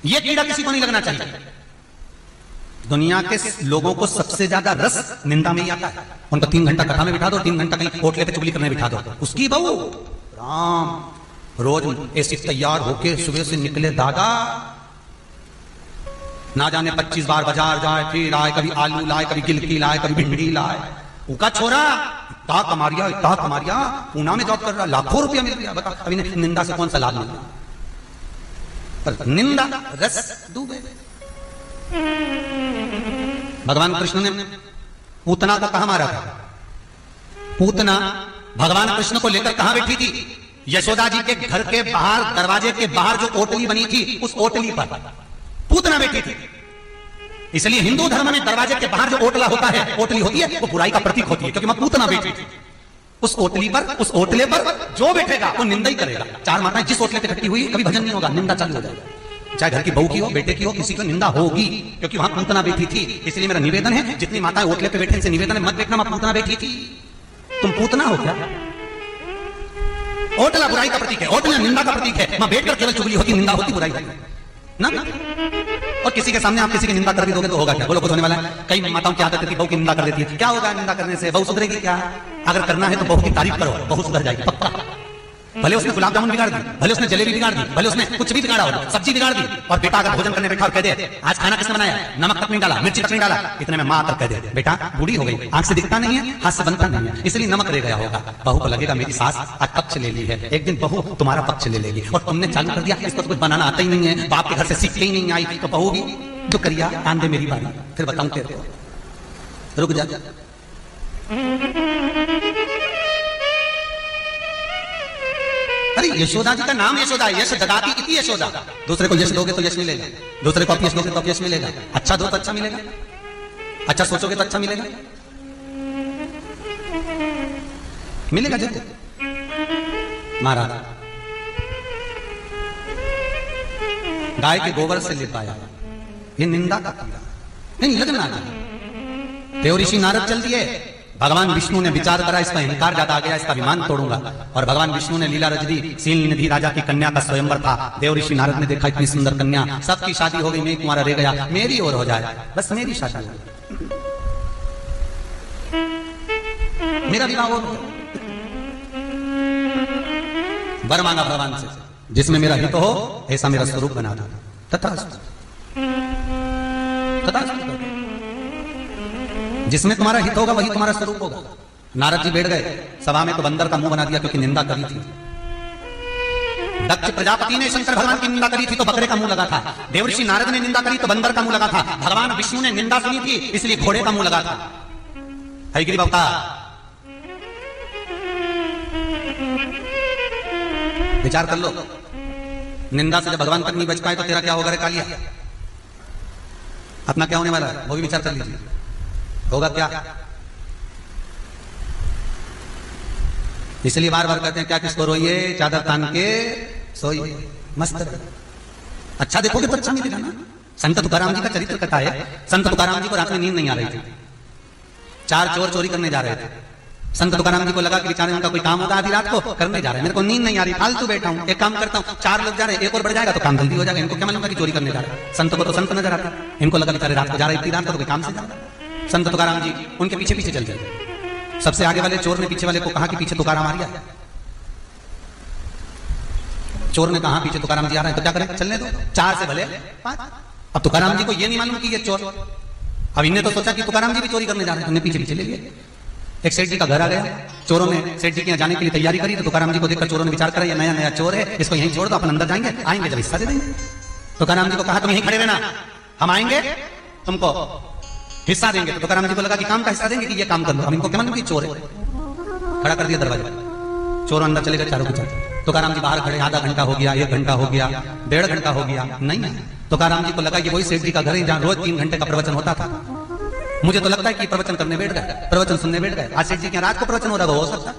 ये कीड़ा किसी को नहीं लगना चाहिए। दुनिया के लोगों को सबसे ज्यादा रस निंदा में ही आता है। उनको 3 घंटा कथा में बिठा दो, 3 घंटा कहीं होटले पे चुगली करने बिठा दो, उसकी बहू राम रोज ऐसी तैयार होके सुबह से निकले दादा, ना जाने 25 बार बाजार जाए, फिर आए, कभी आलू लाए, कभी गिलकी लाए, कभी भिंडी लाए। उनका छोरा इतना कमारिया पूना में जॉब कर रहा, लाखों रुपया मिल गया। बता अभी निंदा से कौन सा लाभ मिल रहा? पर निंदा रस डूबे। भगवान कृष्ण ने पूतना को कहां मारा था? पूतना भगवान कृष्ण को लेकर कहां बैठी थी? यशोदा जी के घर के बाहर, दरवाजे के बाहर जो ओटली बनी थी, उस ओटली पर पूतना बैठी थी। इसलिए हिंदू धर्म में दरवाजे के बाहर जो ओटला होता है, ओटली होती है, वो बुराई का प्रतीक होती है, क्योंकि मैं पूतना बैठी थी। उस ओटली पर, उस ओटले पर जो बैठेगा वो निंदा ही करेगा। 4 माताएं जिस ओटले पे इकट्ठी हुई, कभी भजन नहीं होगा, निंदा चालू हो जाएगा। चाहे घर की बहू की हो, बेटे की हो, किसी को निंदा होगी, क्योंकि वहां पूतना बैठी थी। इसलिए मेरा निवेदन है, जितनी माताएं ओटले पे बैठे, इनसे निवेदन है, मत देखना मैं पूतना बैठी थी। तुम पूतना हो क्या? ओटला बुराई का प्रतीक है, ओटला निंदा का प्रतीक है। वहां बैठकर केवल चुगली होती, निंदा होती, बुराई होती ना। और किसी के सामने आप किसी की निंदा कर भी दोगे तो होगा क्या? बोलो कुछ होने वाला है? कई माताओं की आदत है कि बहू की निंदा कर देती है। क्या होगा निंदा करने से? बहू सुधरेगी क्या? अगर करना है तो बहू की तारीफ करो, बहू सुधर जाएगी पक्का। भले उसने गुलाब जामुन बिगाड़ दी, भले उसने जलेबी बिगाड़ दी, भले उसने कुछ भी बिगाड़ा हो, सब्जी बिगाड़ दी, और बेटा अगर भोजन करने बैठा और कह दे आज खाना किसने बनाया, नमक तक नहीं डाला, मिर्ची तक नहीं डाला, इतने में माँ आकर कह दे बेटा बूढ़ी हो गई, आंख से दिखता नहीं है, हाथ से बनता नहीं है, इसलिए नमक रह गया होगा। बहू को लगेगा मेरी सास आज पक्ष ले ली है, एक दिन बहू तुम्हारा पक्ष ले लेगी, और तुमने चालू कर दिया इसको तो कुछ बनाना आता ही नहीं है, बाप के घर से सीख के ही नहीं आई, तो बहू भी जो करिया आन दे मेरी बारी, फिर बताऊं तेरे को, रुक जा। अरे यशोदा जी का नाम यशोदा है, यश ददाती इति यशोदा। दूसरे को यश दोगे तो यश मिलेगा, दूसरे को अपयश दोगे तो अपयश मिलेगा, अच्छा दो तो अच्छा मिलेगा, अच्छा सोचोगे तो अच्छा मिलेगा, मिलेगा जरूर। महाराज गाय के गोबर से लिपाया, ये निंदा का किया नहीं, लगना देवऋषि नारद चल दिए, भगवान विष्णु ने विचार करा इसका अहंकार ज्यादा आ गया, इसका विमान तोड़ूंगा, और भगवान विष्णु ने लीला रच दी, सील निधि राजा की कन्या का स्वयंवर था, देवऋषि नारद ने देखा इतनी सुंदर कन्या, सबकी शादी हो गई, मैं तुम्हारा रह गया, मेरी ओर हो जाए, बस मेरी शादी हो, मेरा विवाह हो, वर मांगा भगवान से, जिसमें मेरा हित हो ऐसा मेरा स्वरूप बना दो, तथास्तु तथास्तु, जिसमें तुम्हारा हित होगा वही तुम्हारा स्वरूप होगा। नारद जी बैठ गए सभा में, तो बंदर का मुंह बना दिया क्योंकि निंदा करी थी। दक्ष प्रजापति ने शंकर भगवान की निंदा करी थी तो बकरे का मुंह लगा था, देवऋषि नारद ने निंदा करी तो बंदर का मुंह लगा था, भगवान विष्णु ने निंदा सुनी थी इसलिए घोड़े का मुंह लगा था। हयग्रीव अवतार, विचार कर लो, निंदा से जब भगवान तक नहीं बच पाए तो तेरा क्या होगा रे कालिया, अपना क्या होने वाला है वो भी विचार कर लीजिए, होगा क्या। इसलिए बार बार कहते हैं क्या किसको रोइए, चादर तान के सोइए, मस्त रहे। अच्छा देखोगे तो अच्छा मिलेगा ना। संत तुकाराम जी का चरित्र कथा है, संत तुकाराम जी को रात में नींद नहीं आ रही थी, चार चोर चोरी करने जा रहे थे, संत तुकाराम जी को लगा कि बेचारे उनका कोई काम होगा आधी रात को करने जा रहे हैं, मेरे को नींद नहीं आ रही, फालतू बैठा हूं, एक काम करता हूं, चार लोग जा रहे हैं, एक और बढ़ जाएगा तो काम जल्दी हो जाएगा, इनको क्या मालूम कि चोरी करने जा रहे हैं। संत को तो संत नजर आता, इनको लगा बेचारे रात को जा रहे, इतनी रात को तो कोई काम से जा रहा है। संत तुकाराम जी उनके पीछे पीछे चल गए, सबसे आगे वाले चोर ने पीछे वाले को कहा कि पीछे तुकाराम आ रहा है, चोर ने कहा पीछे तुकाराम जी आ रहे हैं तो क्या करें, चलने दो, चार से भले पांच। अब तुकाराम जी को ये नहीं मालूम कि ये चोर, अब इन्हें तो सोचा कि तुकाराम जी भी चोरी करने जा रहे हैं, उन्हें पीछे पीछे ले लिए। एक सेठ जी का घर आ गया, चोरों ने सेठ जी के यहाँ जाने के लिए तैयारी करी, तो तुकाराम जी को देखकर चोरों ने विचार करा ये नया नया चोर है, इसको यहीं छोड़ दो, अपन अंदर जाएंगे, आएंगे जब हिस्सा दे देंगे। तुकाराम जी को कहा तुम यहीं खड़े रहना, हम आएंगे तुमको हिस्सा देंगे। तो तुकाराम जी को लगा कि काम का हिस्सा देंगे कि ये काम कर लो, हम इनको क्या मालूम कि चोर है। खड़ा कर दिया दरवाजा, चोर अंदर चले गए चारों के चारों। तुकाराम जी बाहर खड़े, आधा घंटा हो गया, 1 घंटा हो गया, 1.5 घंटा हो गया, नहीं। तुकाराम जी को लगा कि वही सेठ जी का घर है जहां रोज 3 घंटे का प्रवचन होता था, मुझे तो लगता है कि प्रवचन करने बैठ गए, प्रवचन सुनने बैठ गए, आज सेठ जी के रात को प्रवचन हो रहा हो सकता।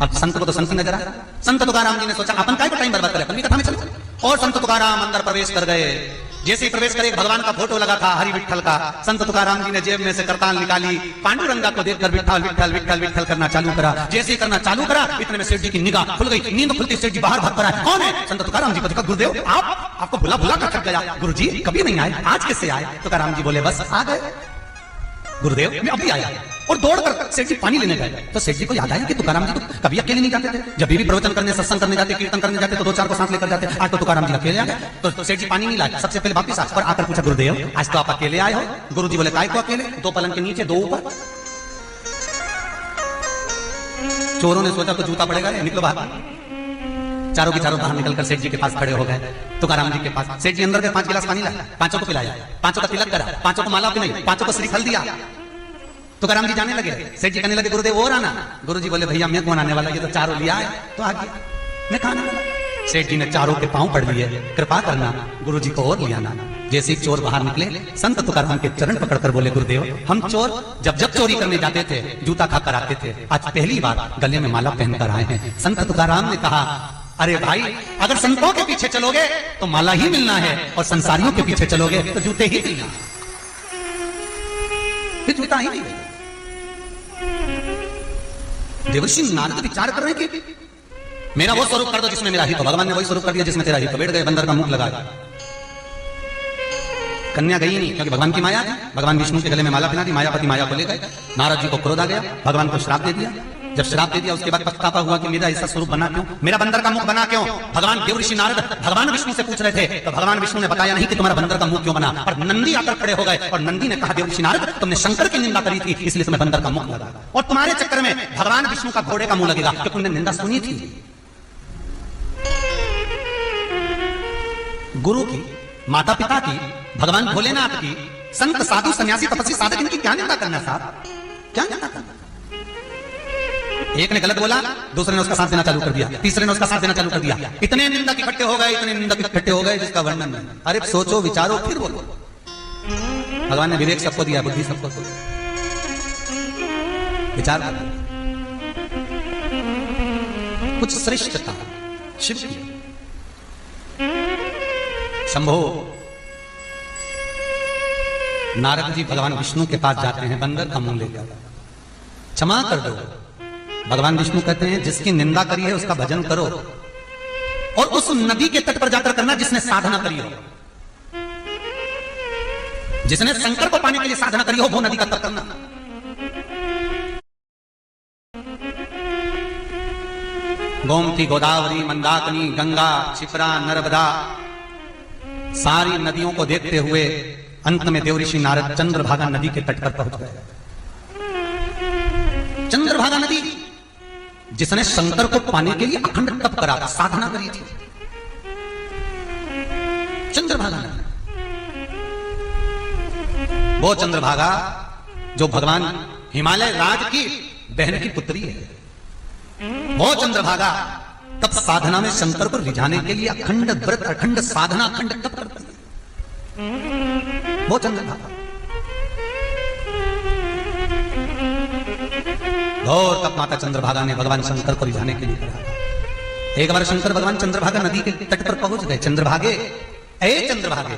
अब संत को तो संत नजर आ रहा, संत तुकाराम जी ने सोचा अपन काय को टाइम बर्बाद करें, अपन भी कथा में चलो। और संत तुकाराम अंदर प्रवेश कर गए, जैसे ही प्रवेश करे भगवान का फोटो लगा था हरि विठल का, संत तुकाराम जी ने जेब में से करताल निकाली, पांडुरंगा को देखकर विठल विठल विठल विठल करना चालू करा। जैसे ही करना चालू करा इतने में सेठ जी की निगाह खुल गई, नींद खुलती सेठ जी बाहर भाग पड़ा, कौन है? संत तुकाराम जी को देखा, गुरुदेव आपको बुला बुला कर थक गया, गुरु जी कभी नहीं आए, आज कैसे आए? तुकाराम जी बोले बस आ गए गुरुदेव, मैं अभी आया। और दौड़कर सेठ जी पानी लेने गए, तो सेठ जी को याद आया कि तुकाराम जी तो कभी अकेले नहीं जाते थे, जब भी प्रवचन करने सत्संग करने जाते, कीर्तन करने जाते तो 2-4 को साथ लेकर जाते, आज तो तुकाराम जी अकेले आ गए। तो सेठ जी पानी नहीं लाए, सबसे पहले वापिस आए और आकर पूछा गुरुदेव आज तो आप अकेले आए हो? गुरु जी बोले काय को अकेले, 2 पलंग के नीचे 2 ऊपर। चोरों ने सोचा तो जूता पड़ेगा, निकलो बाहर। चारों के चारों बाहर निकलकर सेठ जी के पास खड़े हो गए, तुकाराम जी के पास। सेठ जी अंदर के 5 गिलास पानी लाए, 5 को पिलाया, 5 का तिलक करा, 5 को माला पिलाई, 5 को श्रीफल दिया। तुकाराम जी जाने लगे, सेठ जी कहने लगे गुरुदेव और आना। गुरु जी बोले भैया मैं कौन आने वाला, ये तो चारों लिया है तो आ गया, मैं खाने वाला। सेठ जी ने चारों के पांव पड़ लिए, कृपा करना गुरु जी को और लिया ना। जैसे ही चोर बाहर निकले, संत तुकाराम के चरण पकड़कर बोले गुरुदेव हम चोर जब जब चोरी करने जाते थे जूता खाकर आते थे, आज पहली बार गले में माला पहनकर आए हैं। संत तुकाराम ने कहा अरे भाई अगर संतों के पीछे चलोगे तो माला ही मिलना है, और संसारियों के पीछे चलोगे तो जूते ही मिलना, जूता ही नहीं। देवर्षि नारद विचार कर रहे हैं कि मेरा वो स्वरूप कर दो जिसमें मेरा हित हो। भगवान ने वही स्वरूप कर दिया जिसमें तेरा हित हो। बैठ गए, बंदर का मुख लगा। कन्या गई नहीं क्योंकि भगवान की माया थी, भगवान विष्णु के गले में माला पहना दी, मायापति माया को ले गए। नारद जी को क्रोध आ गया, भगवान को श्राप दे दिया। जब श्राप दे दिया उसके बाद पछतावा हुआ कि मेरा ऐसा स्वरूप बना क्यों, मेरा बंदर का मुख बना क्यों। भगवान देव ऋषि नारद भगवान विष्णु से पूछ रहे थे, तो भगवान विष्णु ने बताया नहीं कि तुम्हारा बंदर का मुख क्यों बना, और नंदी आकर खड़े हो गए और नंदी ने कहा देव ऋषि नारद तुमने शंकर की निंदा करी थी इसलिए तुम्हें बंदर का मुख लगा, और तुम्हारे चक्कर में भगवान विष्णु का घोड़े का मुंह लगेगा क्योंकि तुमने निंदा सुनी थी। गुरु की, माता पिता की, भगवान भोलेनाथ की, संत साधु सन्यासी तपस्वी साधक, इनकी क्या निंदा करना साहब, क्या निंदा करना। एक ने गलत बोला, दूसरे ने उसका साथ देना चालू कर दिया, तीसरे ने उसका साथ देना चालू कर दिया, इतने निंदक इकट्ठे हो गए, इतने निंदक इकट्ठे हो गए जिसका वर्णन नहीं। अरे सोचो विचारो फिर बोलो। भगवान ने विवेक सबको दिया, बुद्धि सबको दिया, विचार करो। कुछ श्रेष्ठता शिव की। शंभो नारद जी भगवान विष्णु के पास जाते हैं, बंदर का मुंह लेकर, क्षमा कर दो। भगवान विष्णु कहते हैं जिसकी निंदा करी है उसका भजन करो, और उस नदी के तट पर जाकर करना जिसने साधना करी हो, जिसने शंकर को पाने के लिए साधना करी हो वो नदी का तट करना। गोमती, गोदावरी, मंदाकिनी, गंगा, क्षिप्रा, नर्मदा, सारी नदियों को देखते हुए अंत में देव ऋषि नारद चंद्रभागा नदी के तट पर पहुंच गए। चंद्रभागा नदी जिसने शंकर को पाने के लिए अखंड तप करा था, साधना करी थी, चंद्रभागा नदी। वो चंद्रभागा जो भगवान हिमालय राज की बहन की पुत्री है, वो चंद्रभागा तप साधना में शंकर को रिझाने के लिए अखंड व्रत, अखंड साधना, अखंड तप करती है, वो चंद्रभागा। घोर तप माता चंद्रभागा ने भगवान शंकर को रिझाने के लिए कहा। एक बार शंकर भगवान चंद्रभागा नदी के तट पर पहुंच गए। चंद्रभागे, ए चंद्रभागे,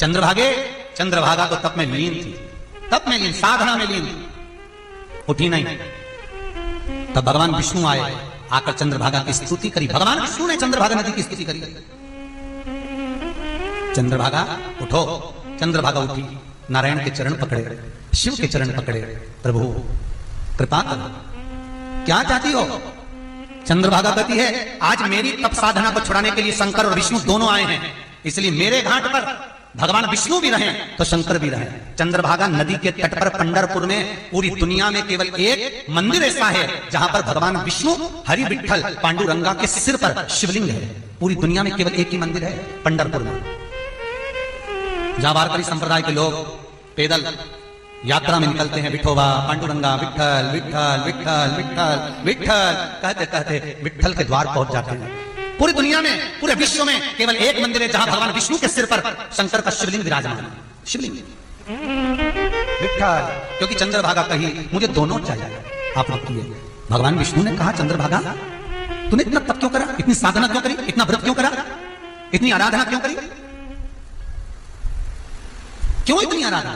चंद्रभागे, चंद्रभागा तो तप में लीन थी, तप में लीन, साधना में लीन, उठी नहीं। तब भगवान विष्णु आए, आकर चंद्रभागा की स्तुति करी। भगवान विष्णु ने चंद्रभागा नदी की स्तुति करी। चंद्रभागा उठो। चंद्रभागा उठी, नारायण के चरण पकड़े, शिव के चरण पकड़े, प्रभु कृपा करो, क्या चाहती हो। चंद्रभागा कहती है आज मेरी तप साधना को छुड़ाने के लिए शंकर और विष्णु दोनों आए हैं, इसलिए मेरे घाट पर भगवान विष्णु भी रहे तो शंकर भी रहे। चंद्रभागा नदी के तट पर पंढरपुर में पूरी दुनिया में केवल एक मंदिर ऐसा है जहां पर भगवान विष्णु, हरि विठ्ठल, पांडुरंगा के सिर पर शिवलिंग है। पूरी दुनिया में केवल एक ही मंदिर है, पंढरपुर में, जहां वारकरी संप्रदाय के लोग पैदल यात्रा में निकलते हैं। विठोबा, पांडुरंगा, विठ्ठल विठ्ठल विठ्ठल विठ्ठल विठ्ठल कहते कहते विठ्ठल के द्वार पहुंच जाते हैं। पूरी दुनिया में, पूरे विश्व में केवल एक मंदिर है जहां भगवान विष्णु के सिर पर शंकर का शिवलिंग विराजमान है, शिवलिंग विठ्ठल। क्योंकि चंद्रभागा कही मुझे दोनों चाहिए। आप लोग किए, भगवान विष्णु ने कहा चंद्रभागा तूने इतना तप क्यों करा, इतनी साधना क्यों करी, इतना व्रत क्यों करा, इतनी आराधना क्यों करी, क्यों इतनी आराधना,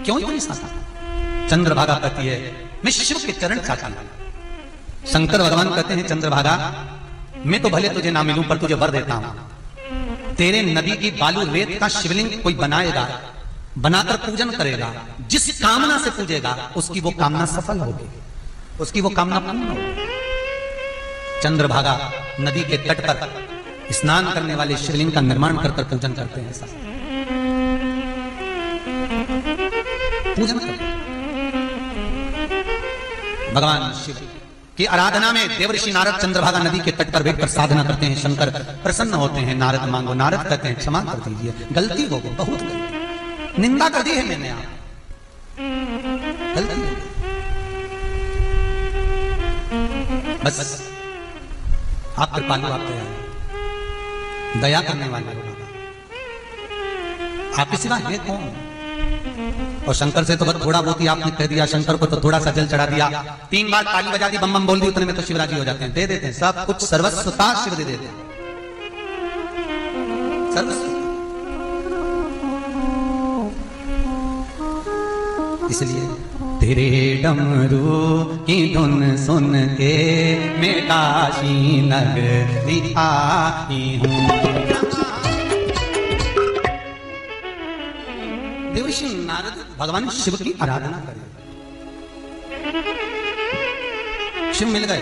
क्यों इतनी साधना। चंद्रभागा कहती है मैं शिव के चरण चाहता हूं। शंकर भगवान कहते हैं चंद्रभागा मैं तो भले तुझे ना मिलूं पर तुझे वर देता हूं, तेरे नदी की बालू रेत का शिवलिंग कोई बनाएगा, बनाकर पूजन करेगा, जिस कामना से पूजेगा उसकी वो कामना सफल होगी, उसकी वो कामना पूर्ण होगी। चंद्रभागा नदी के तट पर स्नान करने वाले शिवलिंग का निर्माण कर पूजन करते हैं, पूजन करते हैं। भगवान शिव की आराधना में देवऋषि नारद चंद्रभागा नदी के तट पर बैठकर साधना करते हैं। शंकर प्रसन्न होते हैं, नारद मांगो। नारद कहते हैं क्षमा कर दीजिए, गलती हो गई, बहुत गलती, निंदा कर दी है मैंने, आप गलती है। बस आप कृपालु, आप दया करने वाले हो, आपके सिवा है कौन। और शंकर से तो बस थोड़ा बहुत ही आपने कह दिया, शंकर को तो थोड़ा सा जल चढ़ा दिया, 3 बार ताली बजा दी, बम बम बोल दी, उतने में तो शिवराजी हो जाते हैं, दे देते हैं सब कुछ, सर्वस्वता शिव दे देते हैं, सर्वस्व। इसलिए तेरे डमरू की धुन सुन के मैं काशी नगरी आई हूं। देवऋषि नारद भगवान शिव की आराधना करें। शिव मिल गए,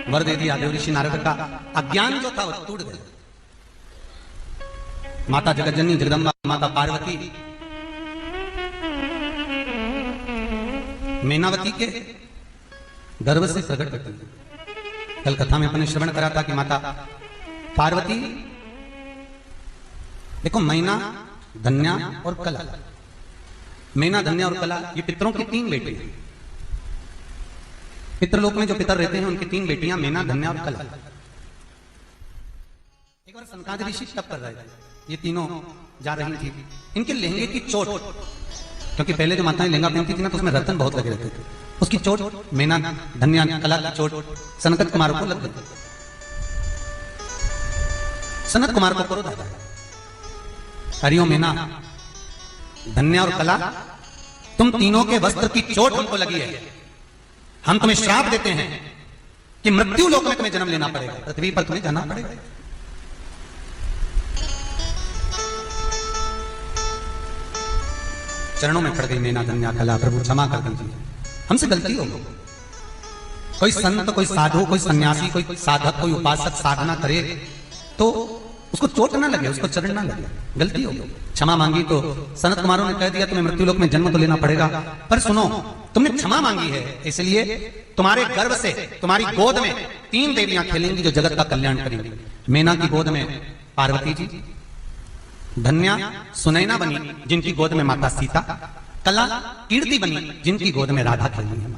वर दे दिया। देवऋषि नारद का अज्ञान जो था वो टूट गया। माता जगतजननी जगदम्बा माता पार्वती मेनावती के गर्भ से प्रकट होती है। कल कथा में अपने श्रवण करा था कि माता पार्वती, देखो मैना, धन्या और कला, मैना, धन्या और कला ये पितरों की 3 बेटी हैं। पितृलोक में जो पितर रहते हैं उनकी 3 बेटियां मैना, धन्या और कला। एक बार सनकादिक ऋषि तप कर रहे थे, ये तीनों जा रही थी, इनके लहंगे की चोट, क्योंकि पहले जो माताएं लहंगा पहनती थी ना तो उसमें रतन बहुत लगे रहते थे, उसकी चोट मैना, धन्या, कला की चोट सनकत कुमार को लग गई। सनत कुमार को क्रोध आता है, हरिओ मैना, धन्या और कला, तुम तीनों के वस्त्र की चोट हमको लगी है, हम तुम्हें श्राप देते हैं कि मृत्यु लोक में तुम्हें जन्म लेना पड़ेगा, पृथ्वी पर तुम्हें जाना पड़ेगा। चरणों में पड़ गई मैना, धन्या, कला, प्रभु क्षमा कर दीजिए, हमसे गलती हो गई। कोई संत, कोई साधु, कोई सन्यासी, कोई साधक, कोई उपासक साधना करे तो उसको चोट ना लगे, उसको चरण ना लगे, गलती हो गई, क्षमा मांगी। तो सनत कुमारों ने कह दिया तुम्हें मृत्युलोक में जन्म तो लेना पड़ेगा, पर सुनो तुमने क्षमा मांगी है, इसलिए तुम्हारे गर्भ से, तुम्हारी गोद में 3 देवियां खेलेंगी जो जगत का कल्याण करेंगी। मैना की गोद में पार्वती जी, धन्या सुनैना बनी जिनकी गोद में माता सीता, कला कीर्ति बनी जिनकी गोद में राधा खेली है।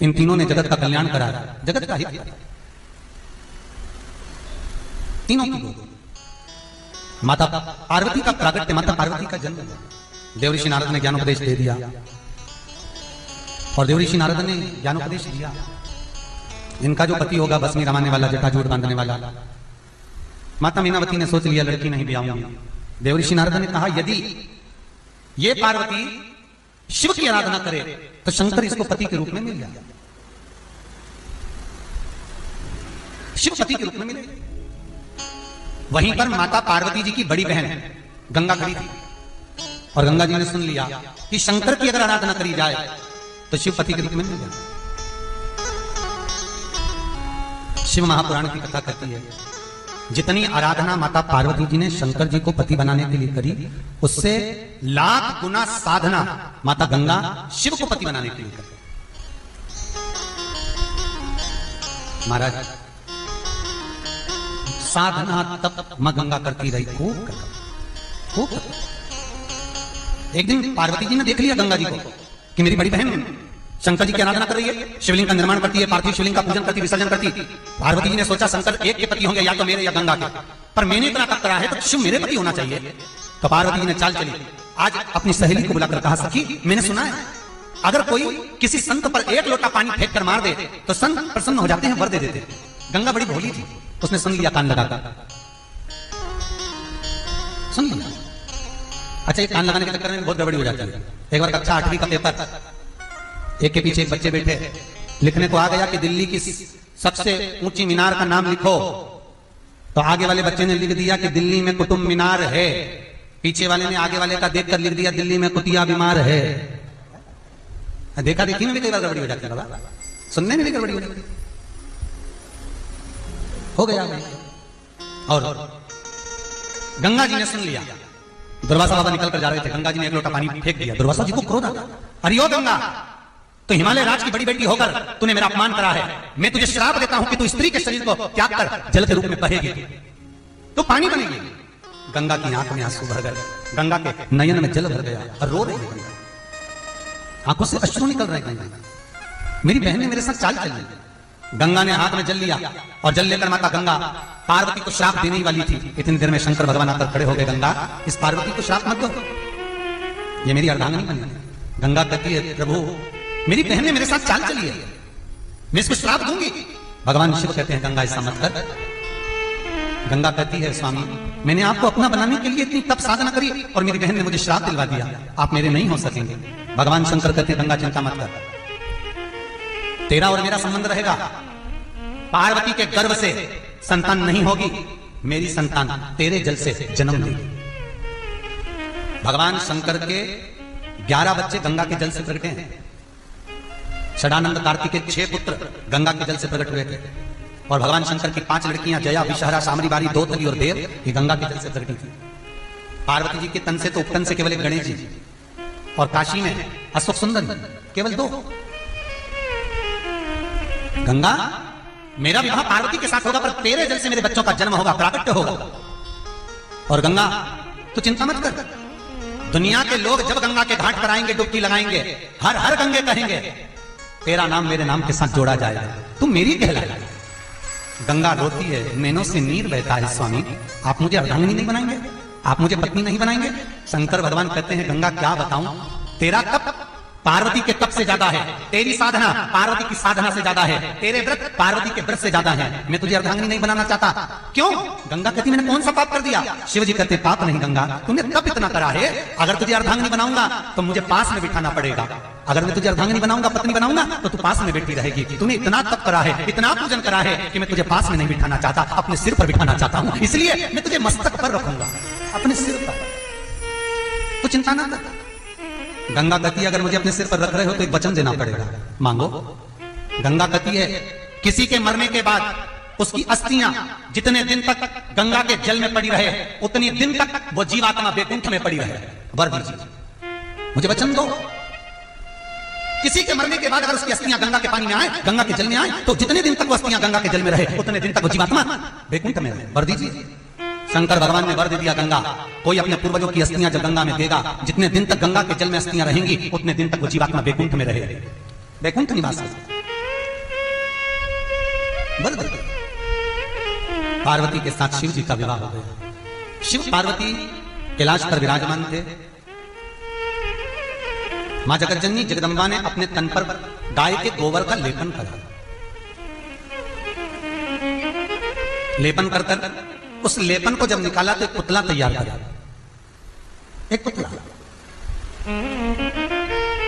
इन तीनों ने जगत का कल्याण करा, जगत का हित करा, तीनों की गोद। माता पार्वती का प्रागट्य, माता पार्वती का जन्म, देवऋषि नारद ने ज्ञानोपदेश दे दिया और देवऋषि नारद ने ज्ञानोपदेश दिया। इनका जो पति होगा भस्मी रमाने वाला, जटाजूट बांधने वाला, माता मीनावती ने सोच लिया लड़की नहीं ब्याऊंगी। देवऋषि नारद ने कहा यदि ये पार्वती शिव की आराधना करे तो शंकर इसको पति के रूप में मिल जाएगा, शिव पति के रूप में मिले। वहीं पर माता पार्वती जी की बड़ी बहन गंगा खड़ी थी और गंगा जी ने सुन लिया कि शंकर की अगर आराधना करी जाए तो शिव पति के रूप में मिल जाए। शिव महापुराण की कथा कहती है जितनी आराधना माता पार्वती जी ने शंकर जी को पति बनाने के लिए करी, उससे लाख गुना साधना माता गंगा शिव को पति बनाने के लिए करी। महाराज साधना तप मां गंगा करती रही, खूब खूब। एक दिन पार्वती जी ने देख लिया गंगा जी को कि मेरी बड़ी बहन शंकर जी की आराधना कर रही है, शिवलिंग का निर्माण करती है, पार्थिव शिवलिंग का पूजन करती, विसर्जन करती। पार्वती जी ने सोचा शंकर एक के पति होंगे, या तो मेरे या गंगा के, पर मैंने इतना तप करा है तो शिव मेरे पति होना चाहिए। तो पार्वती जी ने चाल चली, आज अपनी सहेली को बुलाकर कहा सखी मैंने सुना है अगर कोई किसी संत पर 1 लोटा पानी फेंक कर मार दे तो संत प्रसन्न हो जाते हैं, वर दे देते। गंगा बड़ी भोली थी, उसने सुन लिया कान लगाकर, सुन लिया। अच्छा, ये कान लगाने के चक्कर में बहुत गड़बड़ी हो जाती है। एक बार कक्षा 8वीं का पेपर, एक के पीछे एक बच्चे बैठे, लिखने को आ गया कि दिल्ली की सबसे ऊंची मीनार का नाम लिखो, तो आगे वाले बच्चे ने लिख दिया कि दिल्ली में कुतुब मीनार है, पीछे वाले ने आगे वाले का देखकर लिख दिया दिल्ली में कुतिया बीमार है। देखा देखी में भी कई बार गड़बड़ी हो जाती है, सुनने में भी गड़बड़ी हो जाती हो गया। और गंगा जी ने सुन लिया, दुर्वासा बाबा निकल कर जा रहे थे, गंगा जी ने 1 लोटा पानी फेंक दिया। दुर्वासा जी को क्रोध आता, अरे ओ गंगा, तो हिमालय राज की बड़ी बेटी होकर तूने मेरा अपमान करा है, मैं तुझे श्राप देता हूं कि तू स्त्री के शरीर को त्याग कर जल के रूप में बहेगी, तो पानी बनेगी। गंगा की आंख में आंसू भर गए, गंगा के नयन में जल भर गया और रो रही है, आंखों से अश्रु निकल रहे हैं। मेरी बहन ने मेरे साथ चाल चली। गंगा ने हाथ में जल लिया और जल लेकर माता गंगा पार्वती को श्राप देने वाली थी। इतनी देर में शंकर भगवान आकर खड़े हो गए, गंगा इस पार्वती को श्राप मत दो, ये मेरी अर्धांगिनी बनी। गंगा कहती है प्रभु मेरी बहन ने मेरे साथ चाल चली है, मैं इसको श्राप दूंगी। भगवान शिव कहते हैं गंगा ऐसा मत कर। गंगा कहती है स्वामी मैंने आपको अपना बनाने के लिए इतनी तप साधना करी और मेरी बहन ने मुझे श्राप दिलवा दिया, आप मेरे नहीं हो सकेंगे। भगवान शंकर कहते हैं गंगा चिंता मत कर, तेरा और मेरा संबंध रहेगा, पार्वती के गर्भ से संतान नहीं होगी, मेरी संतान तेरे जल से जन्म लेगी। भगवान शंकर के 11 बच्चे गंगा के जल से प्रकटे हैं। षडानंद कार्तिक के 6 पुत्र गंगा के जल से प्रकट हुए थे और भगवान शंकर की 5 लड़कियां जया, विषहरा, शामरीबारी, दोतली और देव ये गंगा के जल से प्रकटी थी। पार्वती जी के तन से तो उपतन से केवल एक गणेश जी और काशी में अशोक सुंदर केवल 2। गंगा मेरा विवाह पार्वती के साथ होगा पर तेरे जल से मेरे बच्चों का जन्म होगा, प्राकट्य होगा। और गंगा तू चिंता मत कर, दुनिया के लोग जब गंगा के घाट पर आएंगे डुबकी लगाएंगे, हर हर गंगे कहेंगे, तेरा नाम मेरे नाम के साथ जोड़ा जाएगा, तू मेरी कहलाएगा। गंगा रोती है, नैनों से नीर बहता है, स्वामी आप मुझे अर्धांगिनी नहीं बनाएंगे, आप मुझे पत्नी नहीं बनाएंगे। शंकर भगवान कहते हैं गंगा क्या बताऊं, तेरा तप पार्वती के तप से ज्यादा है, तेरी साधना पार्वती की साधना से ज्यादा है, तेरे व्रत पार्वती के व्रत से ज्यादा है, मैं तुझे अर्धांगिनी नहीं बनाना चाहता। क्यों? गंगा कहती मैंने कौन सा पाप कर दिया? शिव जी कहते पाप नहीं गंगा, तूने तप इतना करा है, अगर तुझे अर्धांगिनी बनाऊंगा तो मुझे पास में बिठाना पड़ेगा, अगर मैं तुझे अर्धांगिनी बनाऊंगा, पत्नी बनाऊंगा तो तू पास में बैठी रहेगी। तूने इतना तप करा है, इतना पूजन करा है कि मैं तुझे पास में नहीं बिठाना चाहता, अपने सिर पर बिठाना चाहता हूं, इसलिए मैं तुझे मस्तक पर रखूंगा, अपने सिर पर, तू चिंता ना कर। गंगा कहती है अगर मुझे अपने सिर पर रख रहे हो तो एक वचन देना पड़ेगा, मांगो। गंगा कहती है किसी के मरने के बाद उसकी अस्थियां जितने दिन तक गंगा के जल में पड़ी रहे उतने दिन तक वो जीवात्मा वैकुंठ में पड़ी रहे। वर दीजिए, मुझे वचन दो, किसी के मरने के बाद अगर उसकी अस्थियां गंगा के पानी में आए, गंगा के जल में आए, तो जितने दिन तक वो अस्थियां गंगा के जल में रहे उतने दिन तक वो जीवात्मा वैकुंठ में रहे। वर दीजिए। शंकर भगवान ने वर दे दिया गंगा, कोई अपने पूर्वजों की अस्थियां जब गंगा में देगा, जितने दिन तक गंगा के जल में अस्थियां रहेंगी उतने दिन तक वो जीवात्मा वैकुंठ में रहे, वैकुंठ निवास। पार्वती के साथ शिव जी का विवाह हो गया। शिव पार्वती कैलाश पर विराजमान थे। मां जगतजननी जगदम्बा ने अपने तन पर गाय के गोबर का लेपन करा, लेपन कर कर उस लेपन को जब निकाला तो एक पुतला तैयार करा, एक पुतला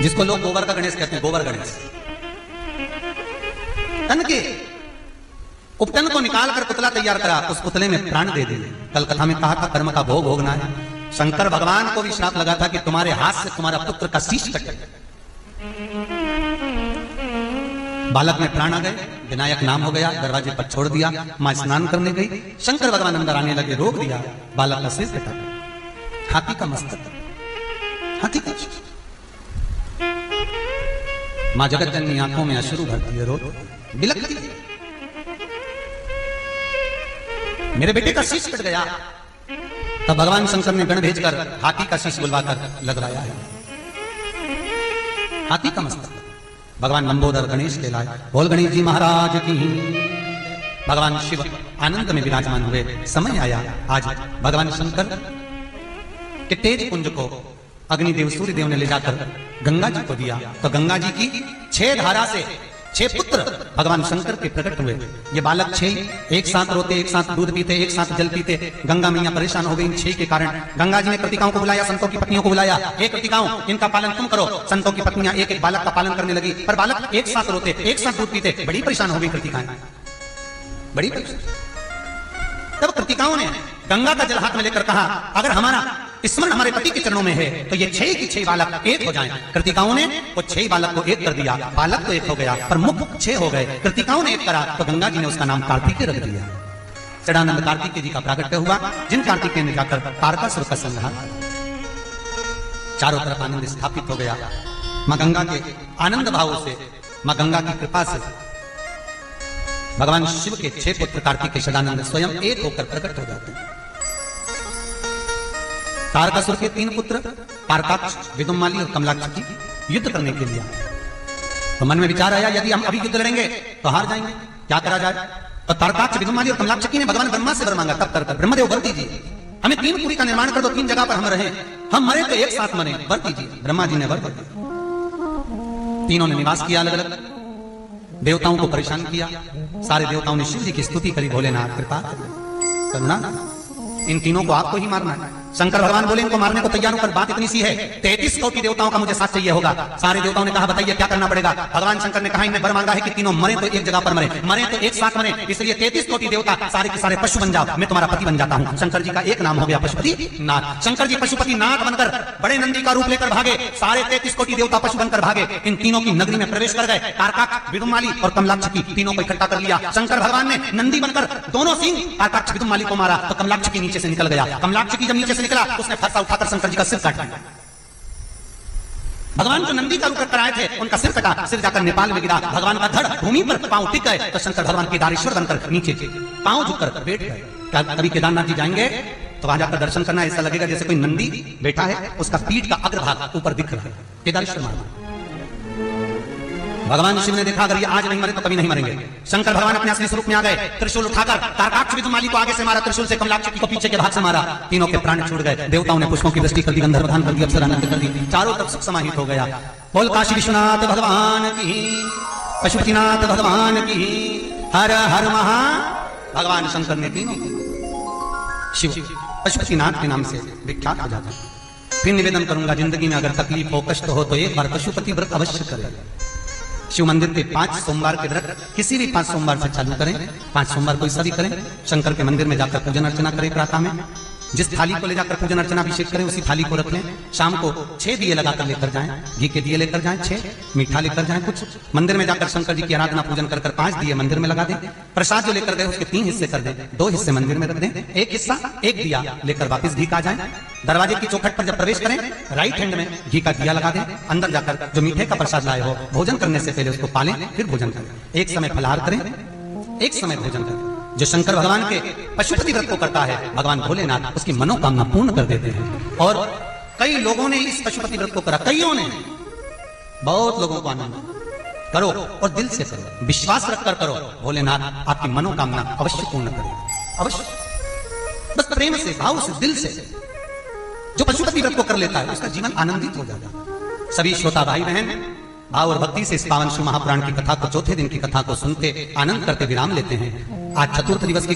जिसको लोग गोबर का गणेश कहते हैं, गोबर गणेश। तन के उपतन को निकालकर पुतला तैयार करा, उस पुतले में प्राण दे दिए। कल कथा में कहा था कर्म का भोग भोगना है। शंकर भगवान को भी श्राप लगा था कि तुम्हारे हाथ से तुम्हारा पुत्र का शीश कटे। बालक में प्राण आ गए, विनायक नाम हो गया, दरवाजे पर छोड़ दिया। मां स्नान करने गई, शंकर भगवान अंदर आने लगे, रोक दिया, बालक का शीश कटा, हाथी का मस्तक, हाथी का। मां जगतजननी आंखों में अश्रु भरती है, रो बिलखती है, मेरे बेटे का शीश कट गया। तब भगवान शंकर ने गण भेजकर हाथी का शीश बुलवाकर लगवाया है, हाथी का मस्तक। भगवान लंबोदर गणेश के लाए, बोल गणेश जी महाराज की। भगवान शिव आनंद में विराजमान हुए। समय आया आज भगवान शंकर के तेज पुंज को अग्निदेव सूर्यदेव ने ले जाकर गंगा जी को दिया, तो गंगा जी की 6 धारा से 6 पुत्र भगवान शंकर के प्रकट हुए। ये बालक 6 एक साथ रोते, एक साथ दूध पीते, एक साथ जल पीते। गंगा मैया परेशान हो गई इन 6 के कारण। गंगा जी ने कृतिकाओं को बुलाया, संतों की पत्नियों को बुलाया, हे कृतिकाओं इनका पालन तुम करो। संतों की पत्नियां एक एक बालक का पालन करने लगी, पर बालक एक साथ रोते, एक साथ दूध पीते, बड़ी परेशान हो गई कृतिकाएं, बड़ी परेशान। तब कृतिकाओं ने गंगा का जल हाथ में लेकर कहा अगर हमारा स्मरण हमारे पति के चरणों में है तो ये 6 की 6 बालक एक हो जाएं। कृतिकाओं ने वो 6 बालक को एक कर दिया, बालक तो एक हो गया पर मुख 6 हो गए। कृतिकाओं ने एक करा तो गंगा जी ने उसका नाम कार्तिकेय रख दिया। षडानंद कार्तिकेय जी का प्राकट्य हुआ, जिन कार्तिकेय ने जाकर तारकासुर का संहार, चारों तरफ आनंद स्थापित हो गया। मां गंगा के आनंद भाव से, मां गंगा की कृपा से भगवान शिव के 6 पुत्र कार्तिकेय षडानंद स्वयं एक होकर प्रकट हो जाते हैं। तारकासुर के 3 पुत्र तारकाक्ष, विदुम्माली और कमलाक्ष की युद्ध करने के लिए, तो मन में विचार आया यदि हम अभी युद्ध लड़ेंगे तो हार जाएंगे, क्या करा जाए। तो तारकाक्ष, विदुम्माली और कमलाक्ष ने भगवान ब्रह्मा से वर मांगा, तब कर ब्रह्मदेव वर दीजिए, हमें 3 पुरी का निर्माण कर दो, 3 जगह पर हम रहे, हम मरे तो एक साथ मरे, वर दीजिए। ब्रह्मा जी ने वर दिया। तीनों ने निवास किया अलग अलग, देवताओं को परेशान किया। सारे देवताओं ने शिव जी की स्तुति करी, भोलेनाथ कृपा करुणा, इन तीनों को आपको ही मारना है। शंकर भगवान बोले इनको मारने को तैयार होकर, बात इतनी सी है 33 कोटि देवताओं का मुझे साथ चाहिए होगा। सारे देवताओं ने कहा बताइए क्या करना पड़ेगा। भगवान शंकर ने कहा इनमें वर मांगा है कि तीनों मरे तो एक जगह पर मरे, मरे तो एक साथ मरे, इसलिए 33 कोटि देवता सारे के सारे पशु बन जाओ, मैं तुम्हारा पति बन जाता हूं। शंकर जी का एक नाम हो गया पशुपति नाथ। शंकर जी पशुपति नाथ बनकर बड़े नंदी का रूप लेकर भागे, सारे 33 कोटि देवता पशु बनकर भागे, इन तीनों की नगरी में प्रवेश कर गए। तारकाक्ष, विदुमाली और कमलाक्ष की तीनों को इकट्ठा कर लिया। शंकर भगवान ने नंदी बनकर दोनों सिंह तारकाक्ष विदुमाली को मारा तो कमलाक्ष की नीचे से निकल गया। कमलाक्ष की जब नीचे से निकला उसने फरसा उठाकर शंकर जी का सिर काट दिया। भगवान जो नंदी का रूप कर आए थे उनका सिर कटा, सिर जाकर नेपाल में गिरा। भगवान का धड़ भूमि पर पांव टिक गए तो शंकर भगवान केदारेश्वर बनकर नीचे पांव झुककर बैठ गए। क्या कभी केदारनाथ जी जाएंगे तो वहां जाकर दर्शन करना, ऐसा लगेगा जैसे कोई नंदी बैठा है, उसका पीठ का अग्रभाग ऊपर दिख रहा है। केदारेश्वर मार्ग भगवान शिव ने देखा अगर ये आज नहीं मरे तो कभी नहीं मरेंगे। शंकर भगवान अपने असली स्वरूप में आ गए, त्रिशूल उठाकर तारकाक्ष विदुमाली को आगे से मारा, त्रिशूल से कमलाक्ष को पीछे के भाग से मारा, तीनों के प्राण छूट गए। देवताओं ने पुष्पों की वृष्टि कर दी, गंधर्व दान कर दी, अप्सरा नृत्य कर दी, चारों तरफ सुख समाहित हो गया। बोल काशी विश्वनाथ भगवान की, पशुपतिनाथ भगवान की, हर हर महा। भगवान शंकर ने तीनों शिव पशुपतिनाथ के नाम से विख्यात हो जाता है। फिर निवेदन करूंगा, जिंदगी में अगर तकलीफ हो, कष्ट हो तो एक बार पशुपति व्रत अवश्य करें। शिव मंदिर के 5 सोमवार के व्रत किसी भी 5 सोमवार से चालू करें, 5 सोमवार कोई सभी करें। शंकर के मंदिर में जाकर पूजन अर्चना करें, प्रातः में जिस थाली को ले जाकर पूजन अर्चना अभिषेक करें उसी थाली को रख लें। शाम को 6 दिए लगाकर लेकर जाएं, घी के दिए लेकर जाएं, 6 मीठा लेकर जाएं, कुछ मंदिर में जाकर शंकर जी की आराधना पूजन कर 5 दिए मंदिर में लगा दें। प्रसाद जो लेकर गए उसके 3 हिस्से कर दें, 2 हिस्से मंदिर में रख दें, 1 हिस्सा 1 दिया लेकर वापस घी का जाएं। दरवाजे की चौखट पर जब प्रवेश करें राइट हैंड में घी का दिया लगा दें, अंदर जाकर जो मीठे का प्रसाद लाए हो भोजन करने से पहले उसको पालें, फिर भोजन करें। एक समय फलाहार करें, एक समय भोजन करें। जो शंकर भगवान के पशुपति व्रत को करता है भगवान भोलेनाथ उसकी मनोकामना पूर्ण कर देते हैं। और कई लोगों ने इस पशुपति व्रत को करा, कईयों ने, बहुत लोगों को आनंद। करो और दिल से करो, विश्वास रखकर करो, भोलेनाथ आपकी मनोकामना अवश्य पूर्ण करेगा, अवश्य। बस प्रेम से, भाव से, दिल से जो पशुपति व्रत को कर लेता है उसका जीवन आनंदित हो जाता है। सभी श्रोता भाई बहन भाव और भक्ति से इस पावन शिव महापुराण की कथा को, चौथे दिन की कथा को सुनते आनंद करते विराम लेते हैं। आज चतुर्थ दिवस की